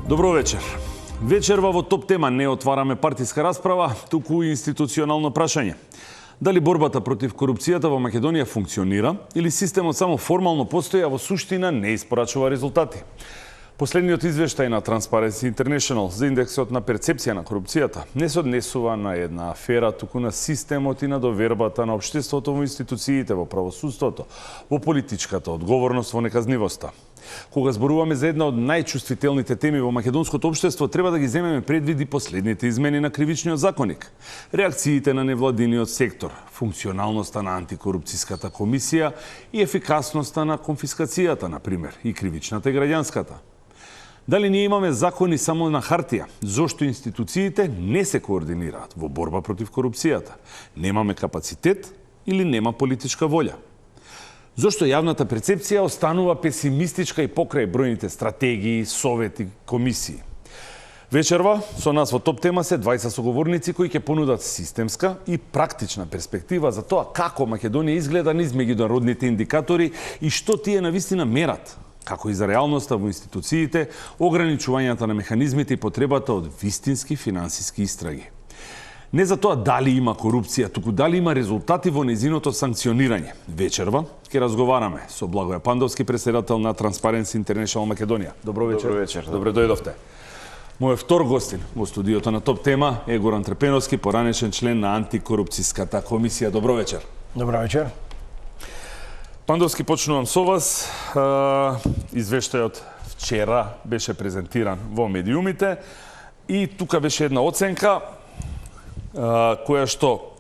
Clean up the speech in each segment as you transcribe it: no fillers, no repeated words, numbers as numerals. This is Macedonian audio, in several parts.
Добро вечер. Вечерва во топ тема не отвараме партиска расправа, туку институционално прашање. Дали борбата против корупцијата во Македонија функционира или системот само формално постои, а во суштина не испорачува резултати? Последниот извештај на Transparency International за индексот на перцепција на корупцијата не се однесува на една афера, туку на системот и на довербата на општеството во институциите, во правосудството, во политичката одговорност, во неказнивоста. Кога зборуваме за една од најчувствителните теми во македонското општество, треба да ги земеме предвид и последните измени на кривичниот законник, реакциите на невладиниот сектор, функционалноста на антикорупцијската комисија и ефикасноста на конфискацијата, например, и кривичната и граѓанската. Дали ние имаме закони само на хартија? Зошто институциите не се координираат во борба против корупцијата? Немаме капацитет или нема политичка волја? Зошто јавната перцепција останува песимистичка и покрај бројните стратегии, совети, комисии? Вечерва со нас во топ тема се 20 соговорници кои ќе понудат системска и практична перспектива за тоа како Македонија изгледа низ меѓународните индикатори и што тие навистина мерат, како и за реалноста во институциите, ограничувањата на механизмите и потребата од вистински финансиски истраги. Не за тоа дали има корупција, туку дали има резултати во нејзиното санкционирање. Вечерва ќе разговараме со Благоје Пандовски, председател на Transparency International Македонија. Добро вечер. Добро вечер. Добре дојдовте. Мојот втор гостин во студиото на топ тема е Горан Трпеновски, поранешен член на антикорупцијската комисија. Добро вечер. Добро вечер. Пандовски, почнувам со вас. Извештајот вчера беше презентиран во медиумите и тука беше една оценка која што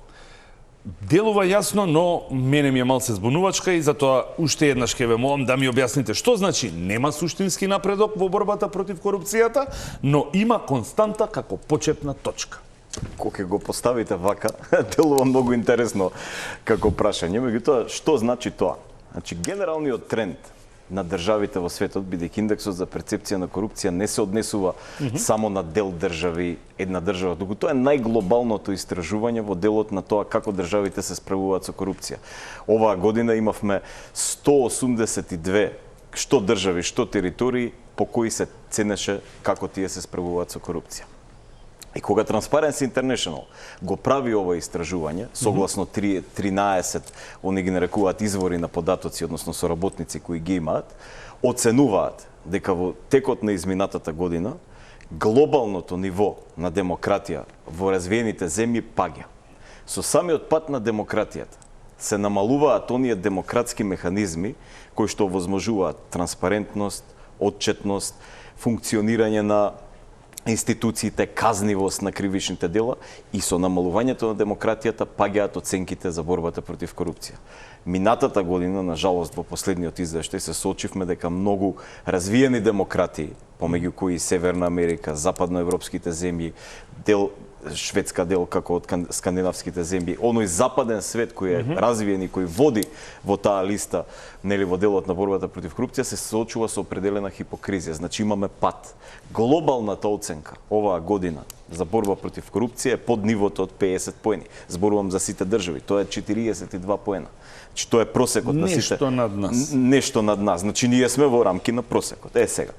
делува јасно, но мене ми е малце збунувачка и затоа уште еднаш ќе ве молам да ми објасните што значи нема суштински напредок во борбата против корупцијата, но има константа како почетна точка. Кога го поставите вака, делува многу интересно како прашање. Меѓутоа, што значи тоа? Значи, генералниот тренд на државите во светот, бидејќи индексот за перцепција на корупција не се однесува само на дел држави, една држава, туку тоа е најглобалното истражување во делот на тоа како државите се справуваат со корупција. Оваа година имавме 182 што држави, што територии по кои се ценеше како тие се справуваат со корупција. И кога Transparency International го прави ова истражување, согласно 13, они ги нарекуваат извори на податоци, односно соработници кои ги имаат, оценуваат дека во текот на изминатата година глобалното ниво на демократија во развиените земји паѓа. Со самиот пат на демократијата се намалуваат оние демократски механизми кои што овозможуваат транспарентност, отчетност, функционирање на институциите, казнивост на кривичните дела и со намалувањето на демократијата паѓаат оценките за борбата против корупција. Минатата година, на жалост, во последниот извештај се соочивме дека многу развиени демократии, помеѓу кои Северна Америка, западноевропските земји, дел Шведска дел како од скандинавските земји, оној западен свет кој е развиен и кој води во таа листа, нели, во делот на борбата против корупција, се соочува со определена хипокризија. Значи имаме пат. Глобалната оценка оваа година за борба против корупција е под нивото од 50 поени. Зборувам за сите држави. Тоа е 42 поена. Значи тоа е просекот на сите. Нешто над нас. Нешто над нас. Значи ние сме во рамки на просекот. Сега.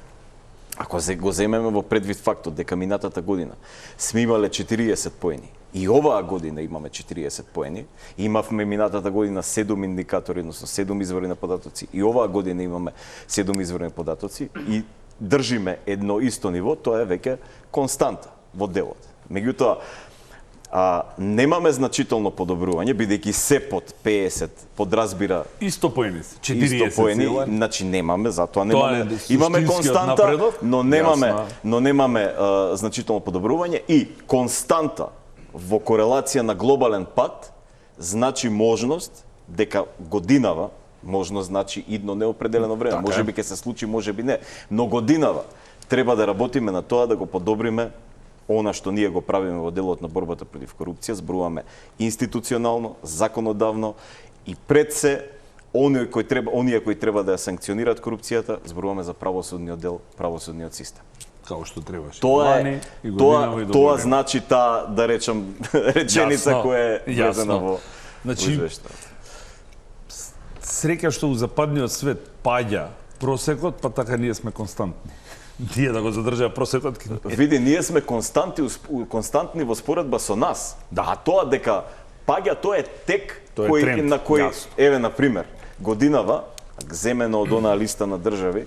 Ако го земеме во предвид фактот дека минатата година сме имале 40 поени и оваа година имаме 40 поени, имавме минатата година 7 индикатори, односно 7 извори на податоци и оваа година имаме 7 извори на податоци и држиме едно исто ниво, тоа е веќе константа во делот. Меѓутоа, немаме значително подобрување, бидејќи се под 50 подразбира Исто поени, 40 поени, значи немаме, затоа немаме, имаме константа, напредок, но немаме значително подобрување и константа во корелација на глобален пат значи можност дека годинава, можност значи идно неопределено време, можеби ќе се случи, можеби не, но годинава треба да работиме на тоа да го подобриме она што ние го правиме во делот на борбата против корупција, зборуваме институционално, законодавно и пред се оние кои треба да ја санкционираат корупцијата, зборуваме за правосудниот дел, правосудниот систем. Као што требаше. Тоа значи таа, да речам, реченица која е везена во извештајот. Среќа што у западниот свет паѓа просекот, па така ние сме константни. Тие да го задржаа просветот. Види, ние сме константни во споредба со нас. Да. А тоа дека паѓа, тоа е тек Тоа е тренд, на кој, јасно. еве на пример, годинава земено од онаа листа на држави,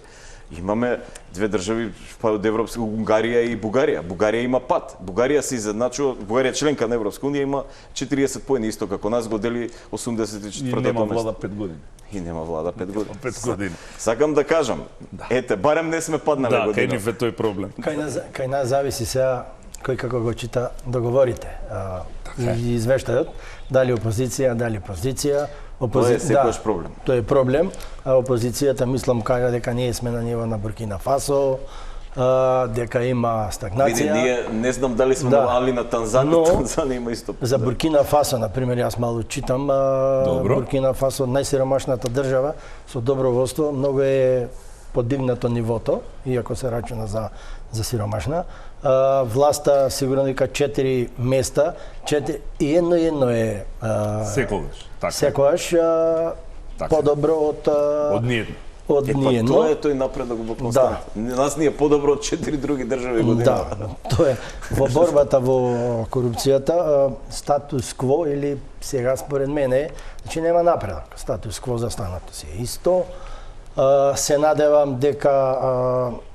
имаме две држави од Европска, Унгарија и Бугарија. Бугарија има пат. Бугарија се изедначува, Бугарија е членка на Европска унија, има 40 поени, исто како нас го дели 84-тото место. И нема влада 5 години. И нема влада 5 години. 5 години. Сакам да кажам, ете, барем не сме паднале Да, кај година. нив е тој проблем. Кај нас зависи сега кој како го чита договорите. И извештајот, дали опозиција, дали позиција. Тоа е секојаш проблем. Тоа е проблем, а опозицијата мислам кажа дека ние сме на ниво на Буркина Фасо, дека има Види, стагнација. ние не знам дали сме Да. али на Танзанија, Но, Танзанија има исто. За Буркина Фасо, на пример, јас малку читам, Добро. Буркина Фасо, најсиромашната држава со добро водство, многу е подигнато нивото, иако се рачуна за сиромашна. Власта сигурно вика 4 места, 4 и едно е Секогаш. Така. секогаш Така. подобро Од ниедно. од Па ниедно. тоа е тој напредок во константа. Нас ни е подобро од 4 други држави година. Да, тоа е во борбата во корупцијата статус кво или сега според мене значи нема напредок. Статус кво застанато си е исто. Се надевам дека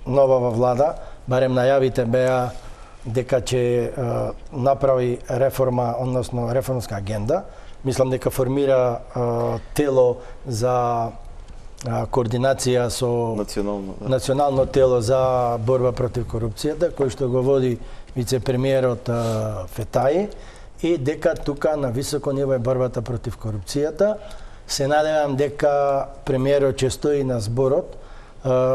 новава влада, барем најавите беа дека ќе направи реформа, односно реформска агенда. Мислам дека формира тело за координација со Национално. Да. национално тело за борба против корупцијата, кој што го води вице-премиерот Фетаи, и дека тука на високо ниво е борбата против корупцијата. Се надевам дека премиерот ќе стои на зборот,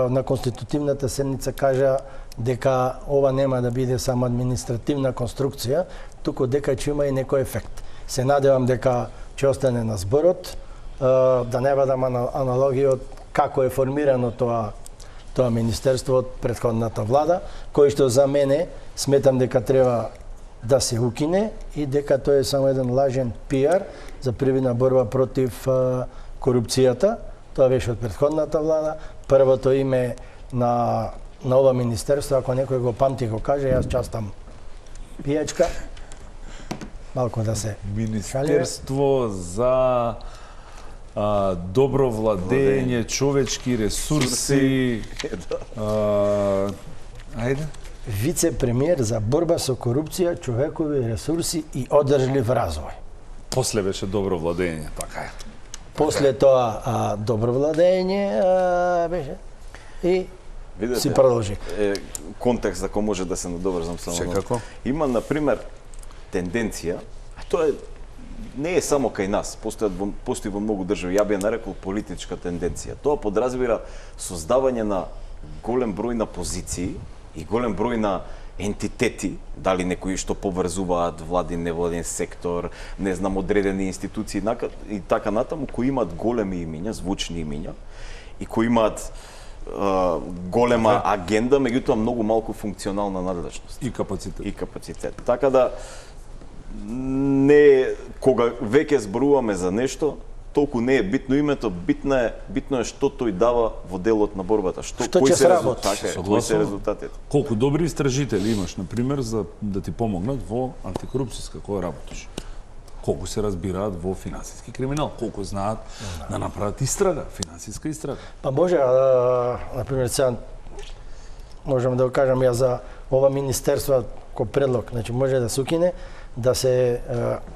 на конститутивната седница кажа дека ова нема да биде само административна конструкција, туку дека ќе има и некој ефект. Се надевам дека ќе остане на зборот, да не бидам аналогија од како е формирано тоа министерство од претходната влада, кој што за мене сметам дека треба да се укине и дека тоа е само еден лажен пиар за привидна борба против корупцијата. Тоа беше од претходната влада. Првото име на ова министерство, ако некој го памти, го каже, јас частам пијачка. Малку да се Министерство за добро владење, човечки ресурси. Ајде. Вице-премиер за борба со корупција, човекови ресурси и одржлив развој. После беше добро владење, така е. После тоа добро владење беше и Видете, си продолжи. Контекст за кој може да се надоврзам само. Секако. Има например тенденција, а тоа не е само кај нас, постои во многу држави, ја би ја нарекол политичка тенденција. Тоа подразбира создавање на голем број на позиции и голем број на ентитети, дали некои што поврзуваат владин, невладин сектор, не знам, одредени институции и така натаму, кои имаат големи имиња, звучни имиња и кои имаат голема агенда, меѓутоа многу малку функционална надлежност И капацитет. и капацитет. Така да не кога веќе зборуваме за нешто, толку не е битно името, битно е што тој дава во делот на борбата, Што кои ќе се сработи. резултати, кои се резултатите. Колку добри истражители имаш, на пример, за да ти помогнат во антикорупцијска која работиш. Колку се разбираат во финансиски криминал, колку знаат да направат истрага, финансиска истрага. Па може, на пример, сега можам да го кажам ја за ова министерство кој предлог, значи може да се укине, да се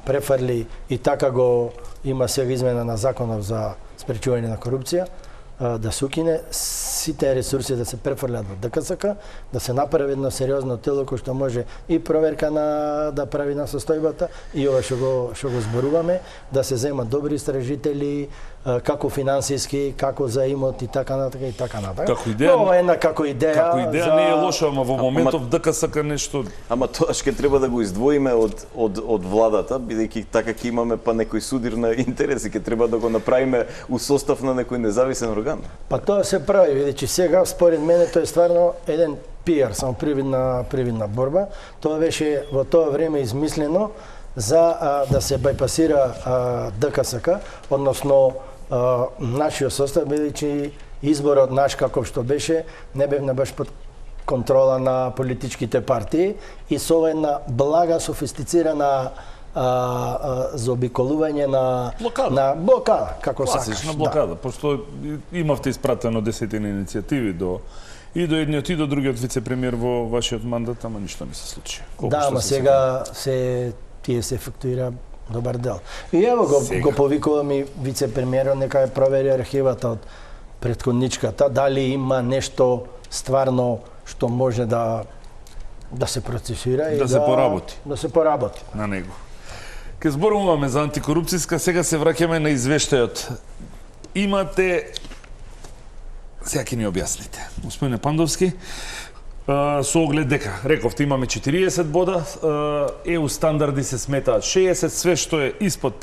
префрли и така го има сега измена на законов за спречување на корупција, да се укине сите ресурси да се префрлат во ДКСК, да се направи едно сериозно тело кој што може и проверка да прави на состојбата и ова што го зборуваме, да се земат добри истражители, како финансиски, како за имот и така натака и така натака. Како идеја, ова е една како идеја. Како идеја не е лоша, ама во моментов ДКСК нешто. Ама тоа ќе треба да го издвоиме од владата, бидејќи така ќе имаме па некој судир на интереси, ќе треба да го направиме у состав на некој независен орган. Па тоа се прави, бидејќи сега според мене тоа е стварно еден пиар, само привидна борба. Тоа беше во тоа време измислено за да се бајпасира ДКСК, односно нашиот состав, бидејќи изборот наш каков што беше, не бевме баш под контрола на политичките партии и со една блага софистицирана заобиколување на блокада, како сакаш. Класична блокада, пошто имавте испратено десетина иницијативи и до едниот и до другиот вице-премиер во вашиот мандат, ама ништо не се случи. Да, ама сега тие се ефектуира добар дел. И ево го повикувам и вице-премиерот нека ја провери архивата од претходничката, дали има нешто стварно што може да се процесира и да се поработи. Да се поработи на него. Ке зборуваме за антикорупцијска, сега се враќаме на извештајот. Имате, сега ќе ни објасните, господине Пандовски, со оглед дека, рековте, имаме 40 бода, ЕУ стандарди се сметаат 60, све што е под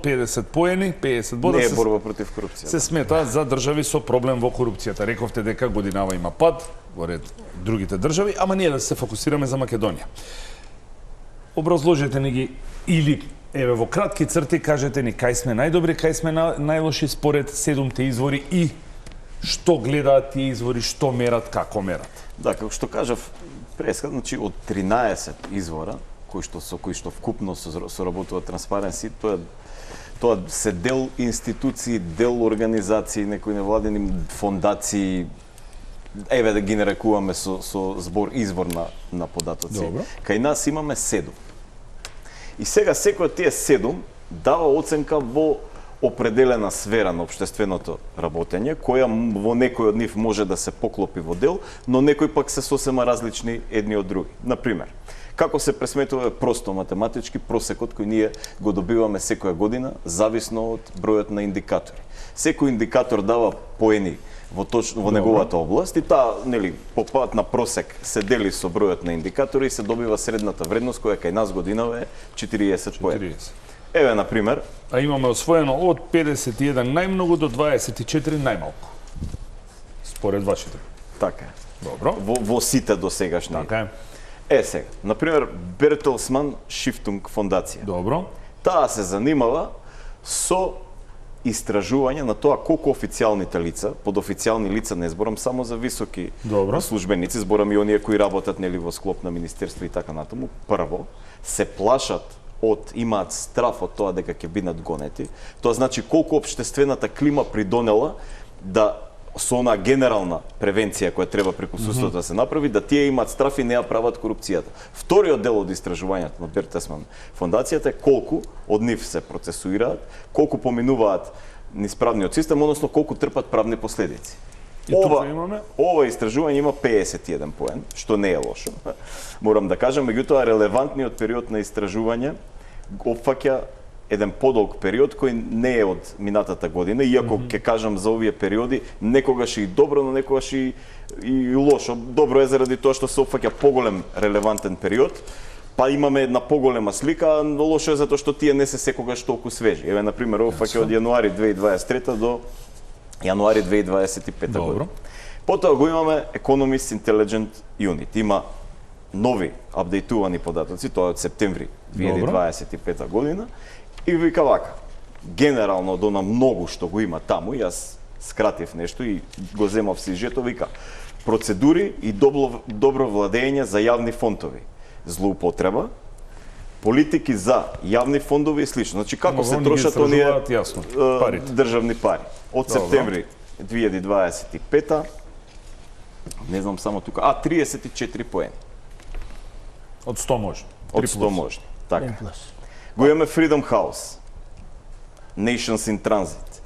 50 поени, 50 бода не е борба против корупција. Се сметаат за држави со проблем во корупцијата. Рековте дека годинава има пад во ред другите држави, ама ние да се фокусираме за Македонија. Образложете ни ги или еве во кратки црти кажете ни кај сме најдобри, кај сме најлоши според 7 извори и што гледаат тие извори, што мерат, како мерат. Да, како што кажав преска, значи од 13 извора кои што вкупно соработуваат Transparency, тоа се дел институции, дел организации, некои невладени фондации, еве да ги нарекуваме со извор на податоци. Добро. Кај нас имаме 7. И сега секој од тие 7 дава оценка во определена сфера на општественото работење, која во некој од нив може да се поклопи во дел, но некои пак се сосема различни едни од други. Например, како се пресметува просто математички просекот кој ние го добиваме секоја година, зависно од бројот на индикатори. Секој индикатор дава поени во неговата област и таа, нели, по пат на просек се дели со бројот на индикатори и се добива средната вредност која кај нас годинава е 40 поени. Еве, например, а имаме освоено од 51 најмногу до 24 најмалку. Според вашите. Така е. Добро. Во сите досегашни. Така е. Сега, например, Бертелсман Шифтунг фондација. Добро. Таа се занимава со истражување на тоа колку официјалните лица, под официјални лица не зборам само за високи службеници, зборам и оние кои работат нели во склоп на министерство и така натаму, прво се плашат имаат страф од тоа дека ќе бидат гонети. Тоа значи колку општествената клима придонела да со онаа генерална превенција која треба преку судството да се направи, да тие имаат страф и не ја прават корупцијата. Вториот дел од истражувањето на Бертелсман фондацијата е колку од нив се процесуираат, колку поминуваат низ правниот систем, односно колку трпат правни последици. Ова истражување има 51 поен, што не е лошо. Морам да кажам, меѓутоа релевантниот период на истражување опфаќа еден подолг период кој не е од минатата година, иако ќе кажам за овие периоди некогаш и добро, но некогаш и лошо. Добро е заради тоа што се опфаќа поголем релевантен период, па имаме една поголема слика, но лошо е затоа што тие не се секогаш толку свежи. Еве, например, опфаќа од јануари 2023 до јануари 2025 година. Потоа го имаме Economist Intelligence Unit. Има нови апдейтувани податоци, тоа е од септември 2025 година. И вика вака, генерално од она многу што го има таму, јас скратив нешто и го земав сижето, вика, процедури и добро владење за јавни фондови, злоупотреба, политики за јавни фондови и слично. Значи, како се трошат оние државни пари. Од септември 2025, не знам само тука, 34 поени. Од 100 можни. Од 100 можни, така. Го имаме Freedom House, Nations in Transit.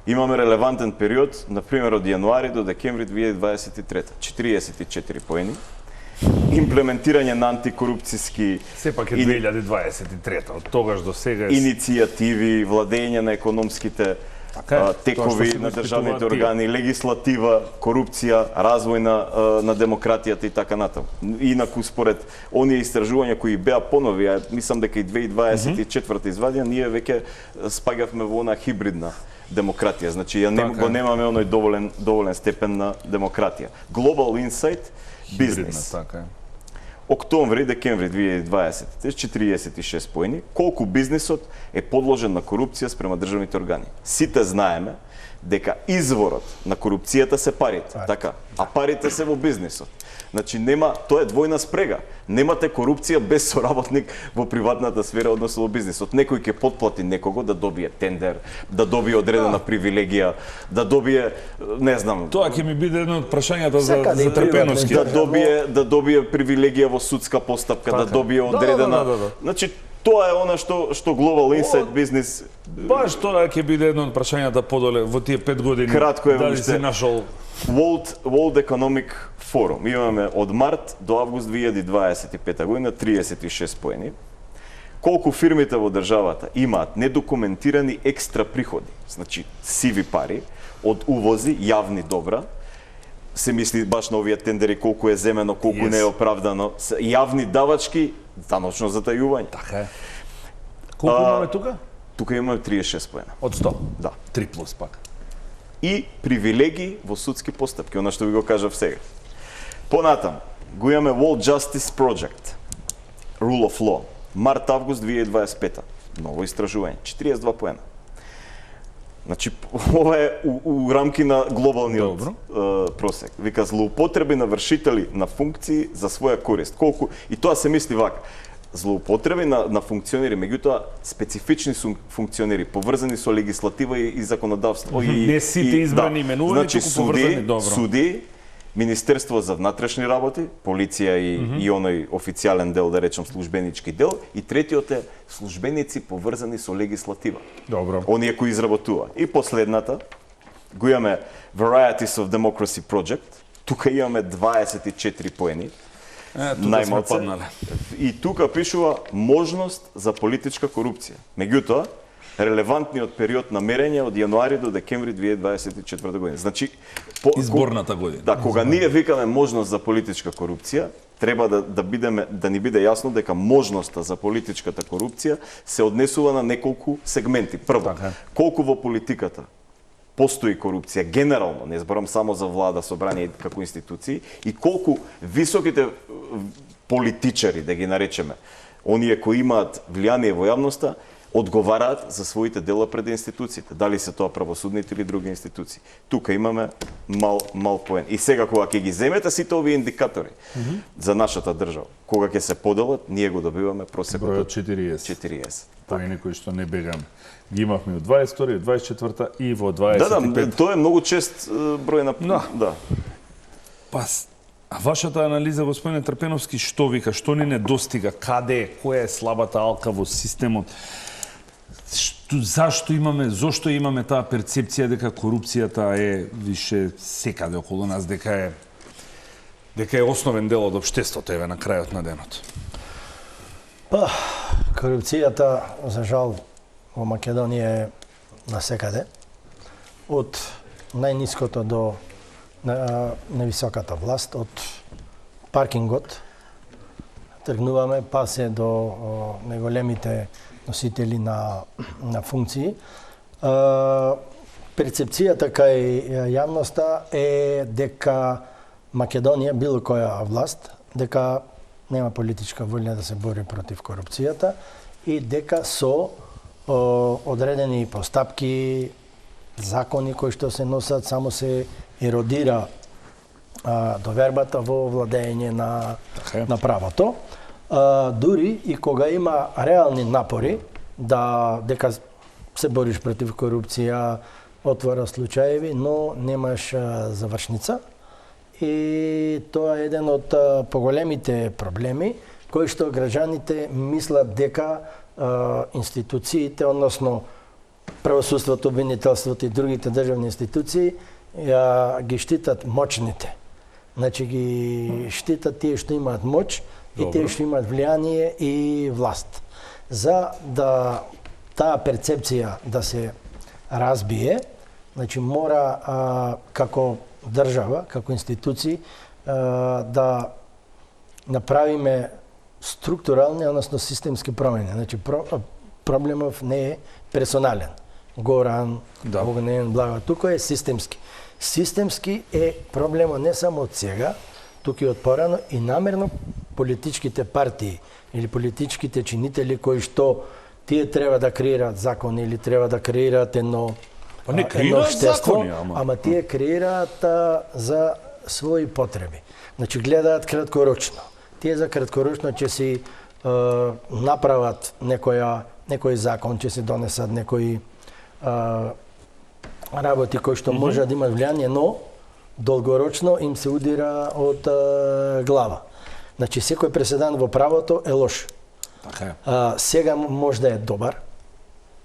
Имаме релевантен период, например, од јануари до декември 2023, 44 поени. Имплементирање на антикорупцијски сепак е 2023, од тогаш до сега иницијативи, владење на економските текови на државните органи, легислатива, корупција, развој на демократијата и така натаму. Инаку според оние истражувања кои беа понови, мислам дека и 2024 извадија, ние веќе спагавме во она хибридна демократија. Значи, го немаме оној доволен степен на демократија. Global Insight Business. Октомври, декември 2020, 46 поени, колку бизнисот е подложен на корупција спрема државните органи. Сите знаеме дека изворот на корупцијата се парите, така, а парите се во бизнисот. Значи нема, тоа е двојна спрега. Немате корупција без соработник во приватната сфера, односно во бизнисот. Некој ќе потплати некого да добие тендер, да добие одредена привилегија, да добие, не знам, Тоа ќе ми биде едно од прашањата за Трпеновски. да добие привилегија во судска постапка, да добие одредена. Значи тоа е она што Global Insight Business Баш тоа ќе биде едно од прашањата подоле во тие 5 години. Кратко е дали уште. си нашол World Economic Forum. Имаме од март до август 2025 година 36 поени. Колку фирмите во државата имаат недокументирани екстра приходи, значи сиви пари од увози, јавни добра, се мисли баш на овие тендери колку е земено, колку не е оправдано, јавни давачки, даночно затајување. Така е. Колку имаме тука? Тука имаме 36 поена. Од 100. Да. 3 плюс пак. И привилегии во судски постапки, она што ви го кажав сега. Понатам, го имаме World Justice Project, Rule of Law, март-август 2025. Ново истражување, 42 поена. Значи, ова е у рамки на глобалниот просек. Вика, злоупотреби на вршители на функции за своја корист. Колку, и тоа се мисли вака, злоупотреби на функционери, меѓутоа специфични функционери, поврзани со легислатива и законодавство. Не сите избрани именувани, значи, туку поврзани добро. Суди, Министерство за внатрешни работи, полиција и оној официјален дел, да речем службенички дел, и третиот е службеници поврзани со легислатива. Добро. Оние кои изработува. И последната, го имаме Varieties of Democracy Project, тука имаме 24 поени. Тука сме паднале. И тука пишува можност за политичка корупција. Меѓутоа, релевантниот период на мерење од јануари до декември 2024 година. Значи, изборната година. Да, кога ние викаме можност за политичка корупција, треба да ни биде јасно дека можноста за политичката корупција се однесува на неколку сегменти. Прво, колку во политиката постои корупција генерално, не зборам само за влада, собрание како институции, и колку високите политичари, да ги наречеме, оние кои имаат влијание во јавноста, одговараат за своите дела пред институциите. Дали се тоа правосудните или други институции. Тука имаме мал поен. И сега кога ќе ги земете сите овие индикатори за нашата држава, кога ќе се поделат, ние го добиваме просекот бројот 40. Поени кои што не бегаме. Ги имавме од 22, 24 и во 25. Да, тоа е многу чест број на... Да. Па, а вашата анализа, господине Трпеновски, што вика, што ни недостига, каде е, која е слабата алка во системот? Зошто имаме таа перцепција дека корупцијата е више секаде околу нас, дека е основен дел од општеството, еве на крајот на денот? Па, корупцијата, за жал, во Македонија е насекаде. Од најниското до највисоката власт, од паркингот, тргнуваме, па се до најголемите носители на функции. Перцепцијата кај јавноста е дека Македонија, било која власт, дека нема политичка волја да се бори против корупцијата и дека со одредени постапки, закони кои што се носат, само се еродира довербата во владење на правото. Дури и кога има реални напори дека се бориш против корупција, отвора случаеви, но немаш завршница. И тоа е еден од поголемите проблеми кои што граѓаните мислат дека институциите, односно правосудството, обвинителството и другите државни институции ги штитат мочните. Значи ги штитат тие што имаат моќ и тие што имаат влијание и власт. За да таа перцепција да се разбие, значи мора како држава, како институции да направиме структурални, односно системски промени. Значи проблемов не е персонален. Горан, Огнен, Блага, тука е системски. Системски е проблемот не само од сега, тука и од порано, и намерно политичките партии или политичките чинители кои што тие треба да креираат закон или треба да креираат едно Па не едно креираат општество, закони, ама тие креираат за своји потреби. Значи гледаат краткорочно. Тие за краткорочно ќе си направат некој закон, ќе се донесат некои работи кои што може да имат влијание, но долгорочно им се удира од глава. Значи секој преседан во правото е лош. Така е. Сега може да е добар,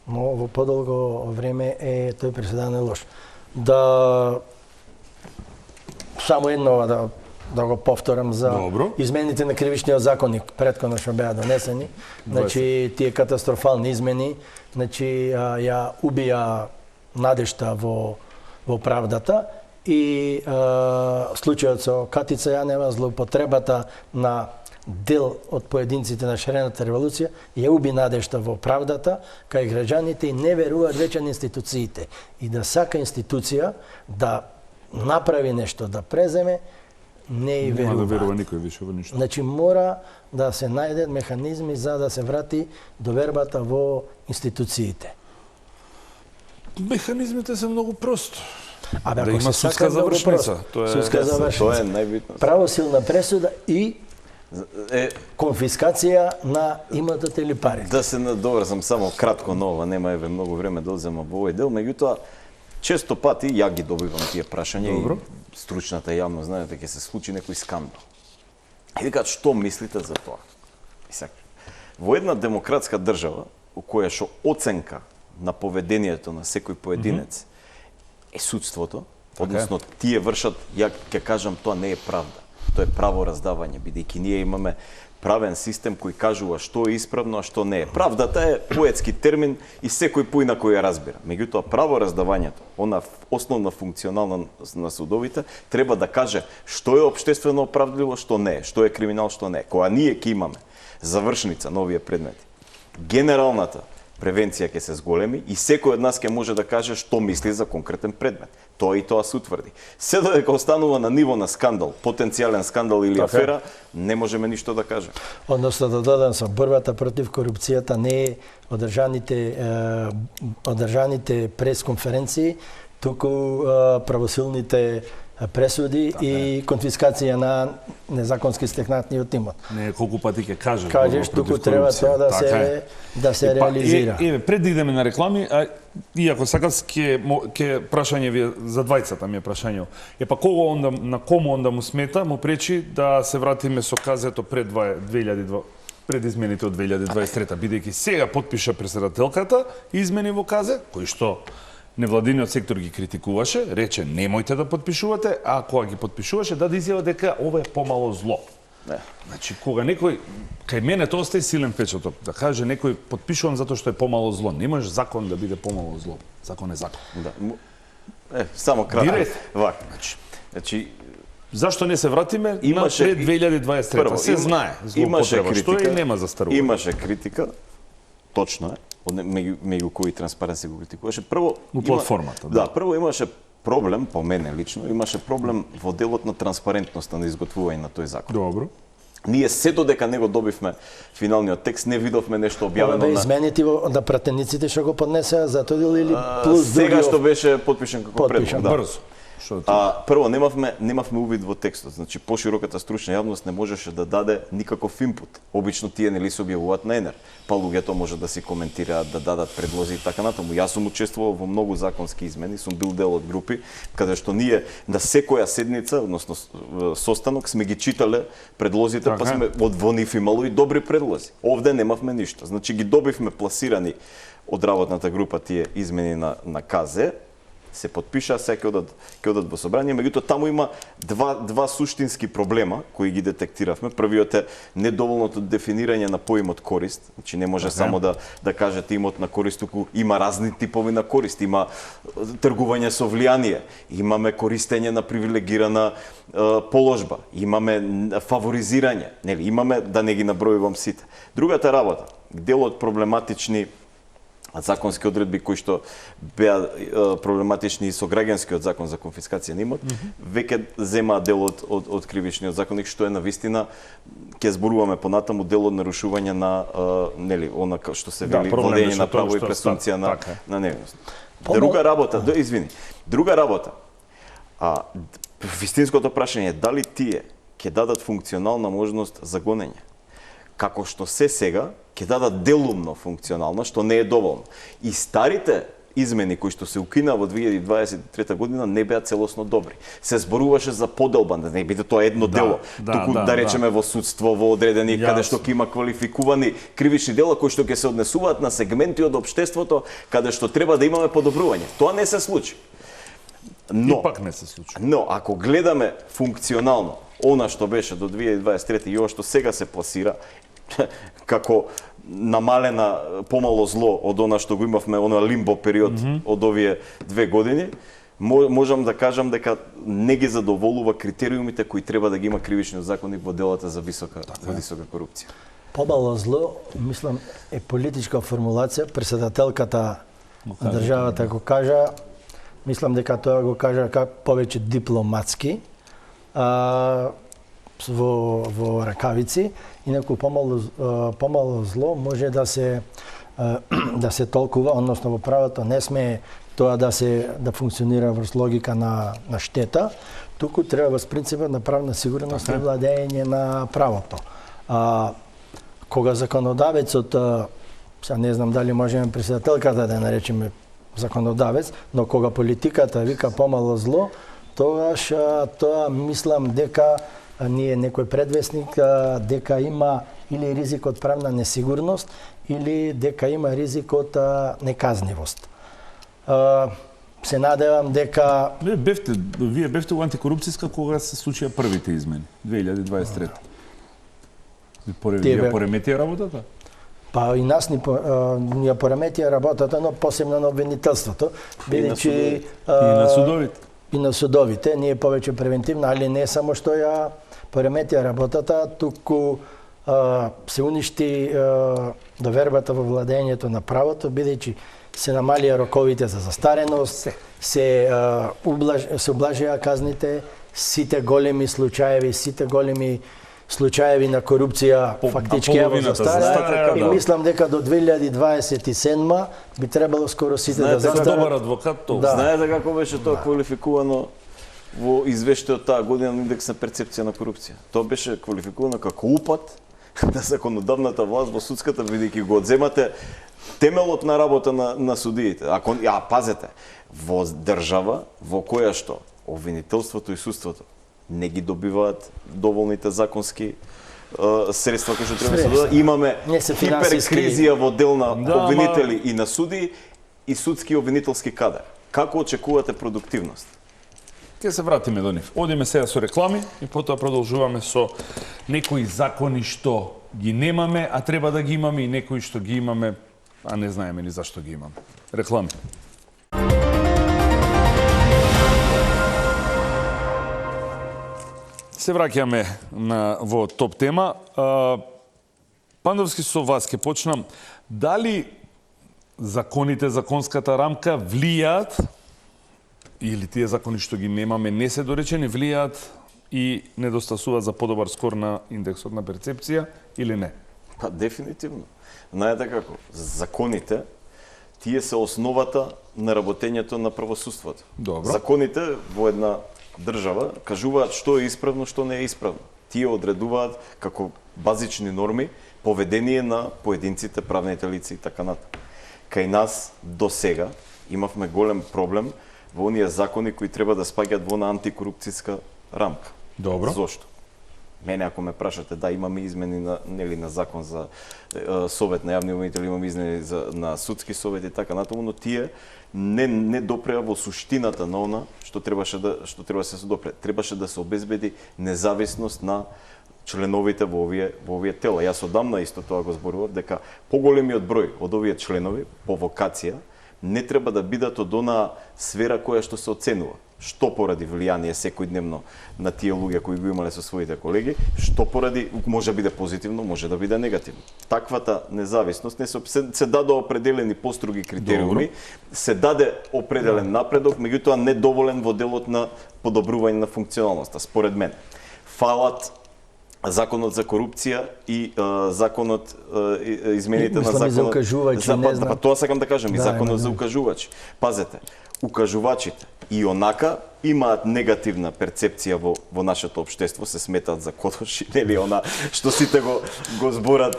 но во подолго време тој преседан е лош. Само едно да го повторам за Добро. измените на кривичниот законник претходно што беа донесени. Значи тие катастрофални измени, значи ја убија надежта во правдата и случајот со Катица Јанева, злоупотребата на дел од поединците на шарената револуција ја уби надежта во правдата кај граѓаните и не веруваат веќе на институциите. И да сака институција да направи нешто, да преземе, не и веруваат. Нема да верува никој више во ништо. Значи мора да се најдат механизми за да се врати довербата во институциите. Механизмите се многу просто. Абе, Да ако има се судска сака многу завршница, просто. тоа е- Судска Тоа завршница. е најбитно. Правосилна пресуда и Е, конфискација на имотот или парите. да се надоврзам само кратко на ова, нема еве многу време да одзема во овој дел, меѓутоа често пати ја ги добивам тие прашања Добро. и стручната јавност знае дека ќе се случи некој скандал. И викаат што мислите за тоа? И сега, во една демократска држава у која што оценка на поведението на секој поединец е судството, односно тие вршат, ја ќе кажам, тоа не е правда. Тоа е право раздавање, бидејќи ние имаме правен систем кој кажува што е исправно, а што не е. Правдата е поетски термин и секој поинако ја разбира. Меѓутоа, право раздавањето, она основна функционалност на судовите, треба да каже што е општествено оправдливо, што не е, што е криминал, што не е. Кога ние ќе имаме завршница на овие предмети, генералната превенција ќе се зголеми и секој од нас ќе може да каже што мисли за конкретен предмет. Тоа и тоа се утврди. Се додека останува на ниво на скандал, потенцијален скандал или афера, не можеме ништо да кажеме. Односно да додам со борбата против корупцијата не е одржаните пресконференции, туку правосилните пресуди и конфискација на незаконски стекнатниот имот. Не колку пати ќе кажеш. Кажеш, борба туку против треба корупција. тоа Така е. да се реализира. Еве, пред да идеме на реклами, иако сакас ќе прашање ви за двајцата ми е прашање. Па кого онда на кому онда му смета, му пречи да се вратиме со казето пред измените од 2023, бидејќи сега потпиша претседателката измени во казе, кои што невладиниот сектор ги критикуваше, рече немојте да потпишувате, а кога ги потпишуваше даде изјава дека ова е помало зло. Не. Значи, кога некој, кај мене тоа остаje силен печаток, да каже некој потпишувам затоа што е помало зло. Не може закон да биде помало зло. Закон е закон. Да. Само кратко. Директ. Вака. Значи, Зашто не се вратиме имаше на пред 2023? Прво, се знае злоупотреба, што е и нема застарување. Имаше критика, точно е, меѓу кои Транспаренси го критикуваше. Прво У платформата, да, прво имаше проблем, по мене лично, имаше проблем во делот на транспарентноста на изготвување на тој закон. Добро. Ние се додека не го добивме финалниот текст, не видовме нешто Ова објавено да на измените на пратениците што го поднесеа за тоа или плюс сега други што беше потпишан како Потпишан, предлог. Брзо. Што Прво, немавме увид во текстот, значи пошироката стручна јавност не можеше да даде никаков инпут. Обично тие нели се објавуваат на ЕНЕР, па луѓето може да си коментираат, да дадат предлози и така натаму. Јас сум учествувал во многу законски измени, сум бил дел од групи каде што ние на секоја седница, односно состанок, сме ги читале предлозите, па сме во нив имало и добри предлози. Овде немавме ништо. Значи ги добивме пласирани од работната група тие измени на КЗ, се потпиша, се ќе одат во собрание, меѓутоа таму има два суштински проблема кои ги детектиравме. Првиот е недоволното дефинирање на поимот корист, значи не може само да кажете имот на корист, туку има разни типови на корист, има тргување со влијание, имаме користење на привилегирана положба, имаме фаворизирање, нели, имаме да не ги набројувам сите. Другата работа, дел од проблематични законски одредби кои што беа проблематични и со граѓанскиот закон за конфискација на имот, веќе зема дел од кривичниот законник, што е навистина, ќе зборуваме понатаму, дел од нарушување на нели она што се вели владење на право и пресумпција на невиност. Друга работа, друга работа. Вистинското прашање е дали тие ќе дадат функционална можност за гонење. Како што се сега, ќе дадат делумно функционална, што не е доволно. И старите измени кои што се укина во 2023 година не беа целосно добри. Се зборуваше за поделба, да не биде тоа едно дело, туку да речеме во судство, во одредени каде што ќе има квалификувани кривични дела кои што ќе се однесуваат на сегменти од општеството каде што треба да имаме подобрување. Тоа не се случи. Но, пак не се случи. Но ако гледаме функционално она што беше до 2023 и ова што сега се пласира како намалена помало зло од она што го имавме она лимбо период од овие 2 години, можам да кажам дека не ги задоволува критериумите кои треба да ги има кривичниот законник во делата за висока корупција. Помало зло, мислам, е политичка формулација, председателката на државата го кажа, мислам дека тоа го кажа повеќе дипломатски, во ракавици, инаку помало зло може да се толкува, односно во правото не сме тоа да функционира врз логика на штета, туку треба во принципот на правна сигурност и владење на правото. Кога законодавецот, сега не знам дали можеме председателката да наречеме законодавец, но кога политиката вика помало зло, тогаш тоа мислам дека ние некој предвестник дека има или ризик од правна несигурност или дека има ризик од неказнивост. Се надевам дека вие бевте во антикорупцијска кога се случија првите измени 2023. Ја пореметија работата? Па и нас ни ја пореметија работата, но посебно на обвинителството, бидејќи и на судовите. И на судовите, ние повеќе превентивно, али не само што ја пореметија работата, туку се уништи довербата во владењето на правото, бидејќи се намалија роковите за застареност, се ублажија казните, сите големи случаеви на корупција фактички во застарена. И мислам дека до 2027 би требало скоро сите да застарат. Добар адвокат тоа. Да. Знаете како беше тоа квалификувано во извештајот таа година на индекс на перцепција на корупција? Тоа беше квалификувано како упад на законодавната власт во судската, бидејќи го одземате темелот на работа на судиите. Пазете, во држава во која што обвинителството и судството не ги добиваат доволните законски средства кои што треба да се дадат. Имаме хиперкризија во дел на обвинители и на суди и судски обвинителски кадар. Како очекувате продуктивност? Ќе се вратиме до нив. Одиме сега со реклами и потоа продолжуваме со некои закони што ги немаме, а треба да ги имаме, и некои што ги имаме, а не знаеме ни зашто ги имаме. Реклами. Се враќаме во топ тема. Пандовски, со вас ќе почнам. Дали законите, законската рамка влијаат, или тие закони што ги немаме не се доречени, влијаат и недостасуваат за подобар скор на индексот на перцепција или не? Па дефинитивно. Знаете како, законите тие се основата на работењето на правосудството. Добро. Законите во една држава кажуваат што е исправно, што не е исправно. Тие одредуваат како базични норми поведение на поединците, правните лица и така натаму. Кај нас до сега имавме голем проблем во оние закони кои треба да спаѓаат во на антикорупцијска рамка. Добро. Зошто? Мене ако ме прашате, да, имаме измени на закон за совет на јавни обвинители, имаме измени на судски совет и така натаму, но тие не допреа во суштината на она што треба да се допре. Требаше да се обезбеди независност на членовите во овие тела. Јас одамна исто тоа го зборував, дека поголемиот број од овие членови по вокација не треба да бидат од она сфера која што се оценува. Што поради влијание секојдневно на тие луѓе кои го имале со своите колеги, што поради, може да биде позитивно, може да биде негативно. Таквата независност се даде определени поструги критериуми, добро, се даде определен напредок, меѓутоа недоволен во делот на подобрување на функционалноста, според мен. Фалат законот за корупција и законот измените на Мислам и за законот укажувачи, не знам. Па тоа сакам да кажам, и Да, законот да, за да. укажувачи. Пазете, укажувачите и онака имаат негативна перцепција во нашето општество, се сметаат за котоши, нели она што сите го зборат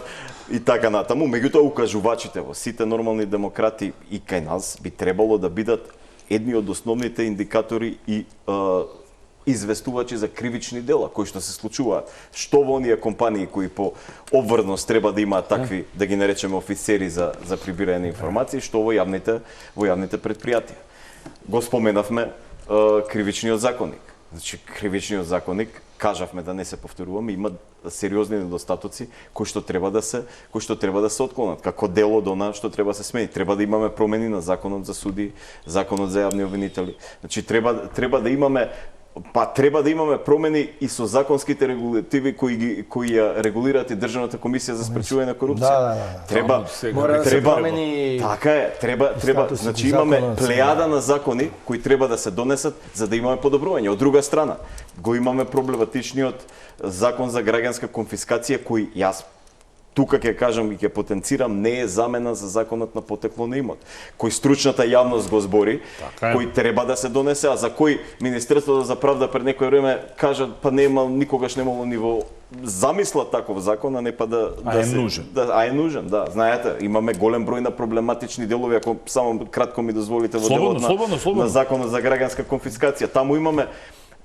и така натаму. Меѓутоа укажувачите во сите нормални демократи и кај нас би требало да бидат едни од основните индикатори и известувачи за кривични дела кои што се случуваат. Што во оние компании кои по обврност треба да имаат такви, да ги наречеме офицери за прибирање на информации, што во јавните предпријатија. Го споменавме кривичниот законник. Значи кривичниот законник, кажавме да не се повторуваме, има сериозни недостатоци кои што треба да се отклонат. Како дел од она што треба да се смени. Треба да имаме промени на законот за суди, законот за јавни обвинители. Значи треба да имаме промени и со законските регулативи кои ја регулираат и Државната комисија за спречување на корупција. Да. Мора да се промени. Така е, треба, значи имаме плејада на закони кои треба да се донесат за да имаме подобрување. Од друга страна, го имаме проблематичниот закон за граѓанска конфискација кој јас тука ќе кажам и ќе потенцирам, не е замена за законот на потекло на имот, кој стручната јавност го збори, кој треба да се донесе, а за кој Министерството за правда пред некој време кажа па никогаш немало ниво замисла таков закон, а не па е нужен, да. Знаете, имаме голем број на проблематични делови, ако само кратко ми дозволите во делот на законот за граѓанска конфискација. Таму имаме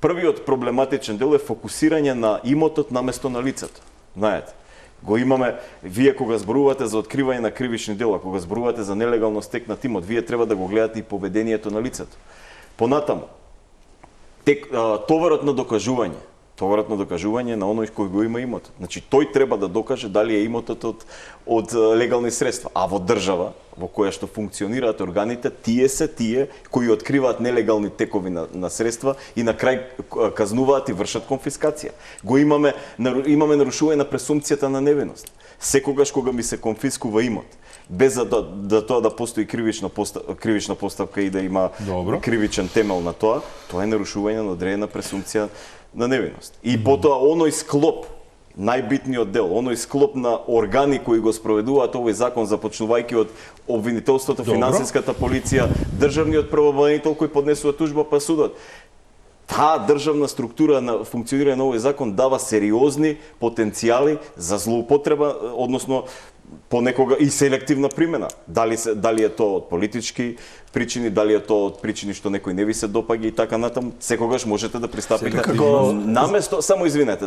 првиот проблематичен дел е фокусирање на имотот наместо на лицето. Знаете, го имаме, вие кога зборувате за откривање на кривични дела, кога зборувате за нелегално стекнат имот, вие треба да го гледате и поведението на лицето. Понатаму, товарот на докажување на оној кој го има имот. Значи, тој треба да докаже дали е имотот од легални средства. А во држава, во која што функционираат органите, тие кои откриваат нелегални текови на средства и на крај казнуваат и вршат конфискација. Имаме нарушување на пресумпцијата на невиност. Секогаш кога ми се конфискува имот, без тоа да постои кривична постапка и да има кривичен темел на тоа е нарушување на одредена пресумпција на невиност. И потоа оној склоп, најбитниот дел, оној склоп на органи кои го спроведуваат овој закон, започнувајќи од обвинителството, финансиската полиција, државниот правобранител кој поднесува тужба па судот. Таа државна структура на функционирање на овој закон дава сериозни потенцијали за злоупотреба, односно понекога и селективна примена. Дали е тоа од политички причини, дали е тоа од причини што некој не ви се допаѓа и така натаму, секогаш можете да пристапите.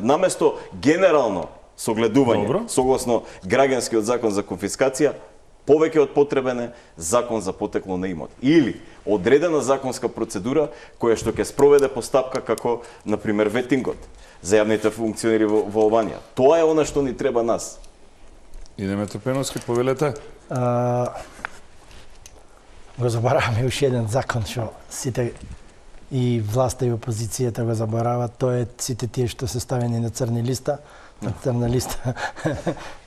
Наместо генерално согледување, согласно граѓанскиот закон за конфискација, повеќе од потребен е закон за потекло на имот. Или одредена законска процедура која што ќе спроведе постапка како, например, ветингот за јавните функционери во Албанија. Тоа е она што ни треба нас. Идеме Топеновски, повелете. Го забораваме уште еден закон што сите и власта и опозицијата го заборават, тоа е сите тие што се ставени на црна листа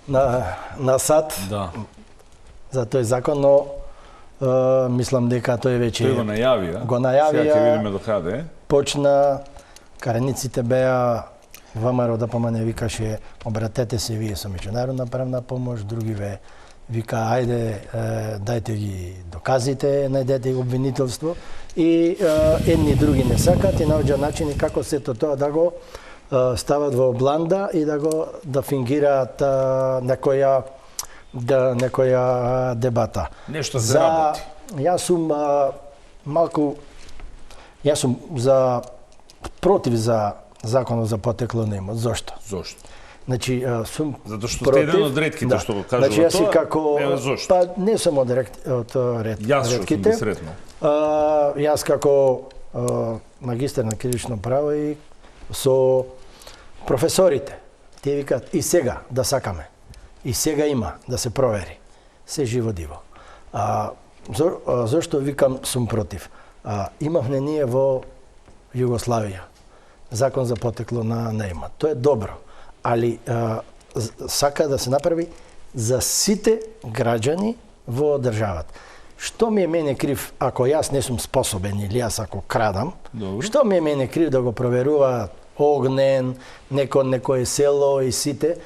на САД. Да. За тој закон, но мислам дека тој веќе тој го најавија. Сега ќе видиме до каде. Почна, карениците беа ВМРО ДПМН викаше обратете се вие со меѓународна правна помош, други вика ајде дајте ги доказите, најдете ги обвинителство и едни други не сакат и наоѓа начини како сето тоа да го стават во обланда и да фингираат некоја дебата. Нешто се работи. Јас сум против за законот за потекло на имот. Зошто? Значи, сум затоа што сте еден од ретките што го кажува тоа. Значи, зошто? Па не само од ретките. Јас што сум ги сретнал. Јас како магистар на кривично право и со професорите, тие викаат и сега да сакаме. И сега има да се провери. Се живо диво. Зошто викам сум против? Имавме ние во Југославија закон за потекло на имот. Тоа е добро, али сака да се направи за сите граѓани во државата. Што ми е мене крив ако јас не сум способен или јас ако крадам? Добро. Што ми е мене крив да го проверува Огнен, некое село и сите,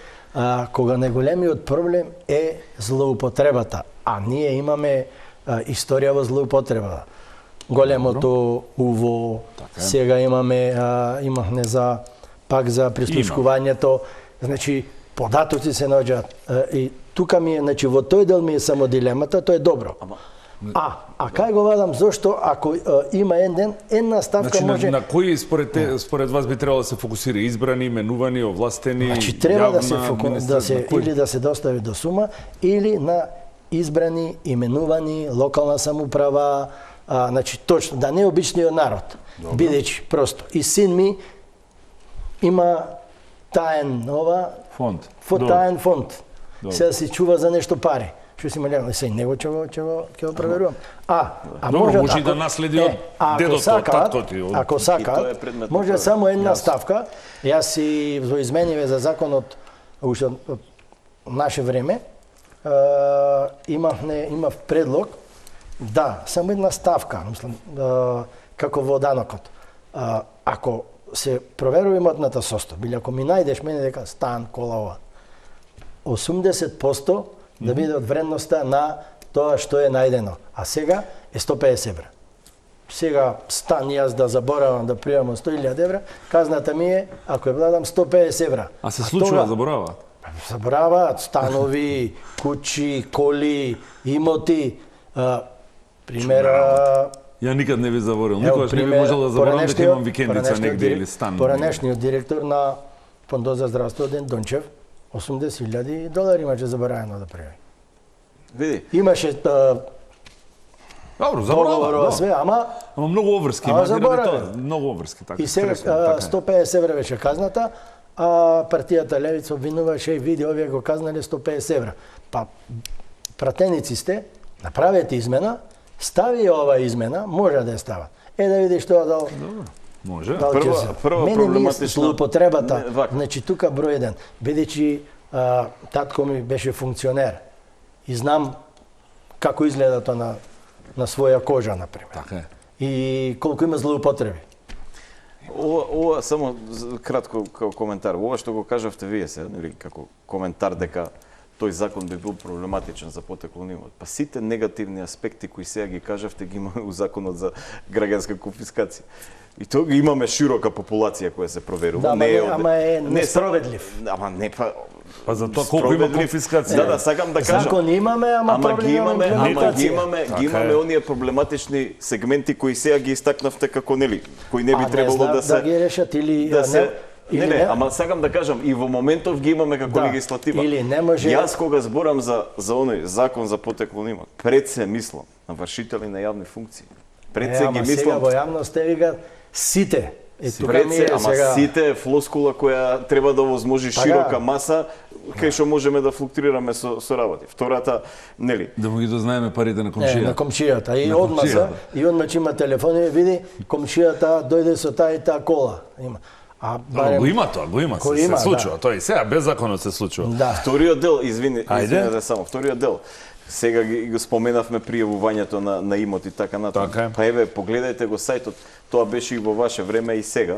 кога најголемиот проблем е злоупотребата. А ние имаме историја во злоупотреба. Големото УВО, сега имахме пак за прислушкувањето, значи податоци се наоѓаат. И тука ми е, значи во тој дел ми е само дилемата, тоа е добро. А кај го вадам зошто ако има една ставка значи, може на кои според вас би требало да се фокусира? Избрани, именувани, овластени, значи треба јавна, или да се достави до сума или на избрани, именувани, локална самоуправа, значи точно да не е обичниот народ. Бидејќи просто и син ми има таен фонд. Таен фонд. Сега си чува за нешто пари. Што си малјавно, се него ќе го проверувам. Може и да наследи од дедото, од таткото. Ако сакаат, може само една ставка. Јас си во измениве за законот уште од наше време имав предлог да само една ставка, мислам, како во данокот. Ако се проверува имотната состојба, или ако ми најдеш мене дека стан, кола, ова, 80% да биде од вредноста на тоа што е најдено. А сега е 150 евра. Сега стан јас да заборавам да пријамам 100.000 евра, казната ми е, ако ја дадам 150 евра. А се случува, забораваат? Забораваат станови, куќи, коли, имоти. Примера... Ја никад не би заборил. Никогаш не би можел да заборавам дека имам викендица негде или стан. Поранешниот директор на Фондот за здравство Ден Дончев, $80.000 имаше заборавено да прави. Види. Имаше добро, заборава, све, ама многу обврски, многу обврски така. И сега 150 евра беше казната, а партијата Левица обвинуваше и види овие го казнале 150 евра. Па пратеници сте, направете измена, стави ова измена, може да ја стават. Да видиш тоа дал. Може. Прва проблематична злоупотребата. Значи тука број 1. Бидејќи татко ми беше функционер и знам како изгледа тоа на своја кожа, например. Така е. И колку има злоупотреби. Ова само кратко како коментар. Ова што го кажавте вие се, или како коментар дека тој закон би бил проблематичен за потеклон имот. Па сите негативни аспекти кои сега ги кажавте ги имаме у законот за граѓанска конфискација. И тоа ги имаме широка популација која се проверува. Да, ама е несправедлив. Ама не Па за тоа колку има конфискација. Да, сакам да кажам. Закон имаме, ама проблем ги имаме оние проблематични сегменти кои сега ги истакнавте како нели, кои не би требало да се да ги решат или не, ама сакам да кажам и во моментов ги имаме како легислатива. Или не може. Јас кога зборам за оној закон за потеклон имот, пред се мислам на вршители на јавни функции. Пред се ги мислам. Сега во јавност вика сите. Сите е флоскула која треба да возможи широка маса кај што можеме да флуктуираме со работи. Втората, нели? Да му ги дознаеме парите на комшијата. На комшијата. И одмаш има телефони, види, комшијата дојде со таа и таа кола. Има. Го има тоа, се случува. Тоа и сега без законот се случува. Да. Вториот дел, извинете само, вториот дел. Сега го споменавме пријавувањето на имот и така натаму. Па еве, погледајте го сајтот, тоа беше и во ваше време и сега.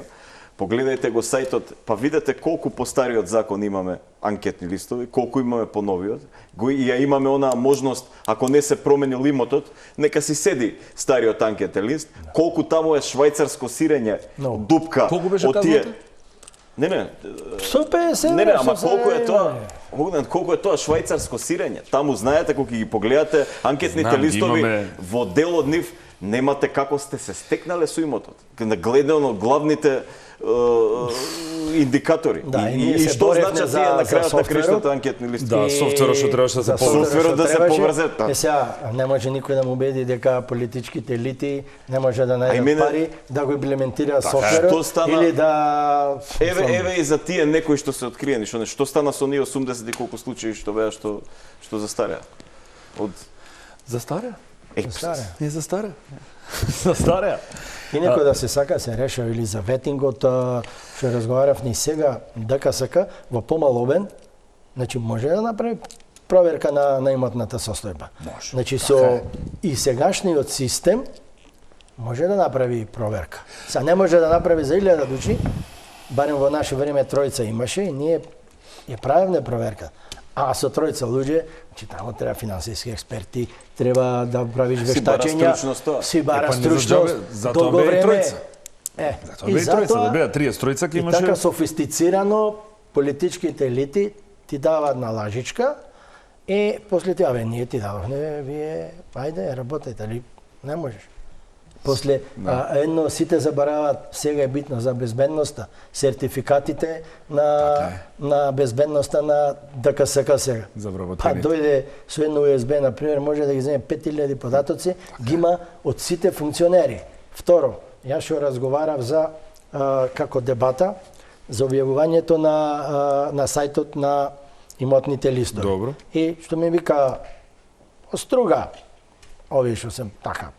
Погледајте го сајтот, па видете колку по стариот закон имаме анкетни листови, колку имаме по новиот. И ја имаме онаа можност, ако не се променил имотот, нека си седи стариот анкетен лист, колку таму е швајцарско сирење, дупка од тие. Не. 150 Не, ама колку е тоа? Колку е тоа швајцарско сирење? Таму знаете кога ги погледате анкетните листови во дел од нив немате како сте се стекнале со имотот. Гледано главните индикатори. Да, и што значат тие на крајот на криштата анкетни листови? Да, софтверот што требаше да се поврзе. Софтверот да се поврзе. Сега не може никој да му убеди дека политичките елити не може да најдат пари да го имплементира софтверот или да Еве и за тие некои што се откриени, што стана со ние 80 и колку случаи што беа што застареа. Застареа? Не застареа. Застареа. И некој да се сака се решава или за ветингот, што разговаравме и сега, ДКСК во помал обем, значи може да направи проверка на имотната состојба. Значи со и сегашниот систем може да направи проверка. Са не може да направи за 1000 души, барем во наше време тројца имаше и ние ја правевме проверка. А со тројца луѓе, че таму треба финансиски експерти, треба да правиш вештачења, си бара стручност, затоа беа и тројца. И беа и тројца, да беа 30 тројца ке имаше. И така софистицирано политичките елити ти даваат на лажичка и после тоа, ние ти дававме, вие, ајде, работете, али не можеш. После, едно сите забараваат, сега е битно за безбедноста, сертификатите на безбедноста на ДКСК сега. За вработените. Дојде со едно USB, например, може да ги земе 5000 податоци, ги има од сите функционери. Второ, јас што разговарав за како дебата за објавувањето на сајтот на имотните листови. Добро. И што ми вика Оструга, овие што се така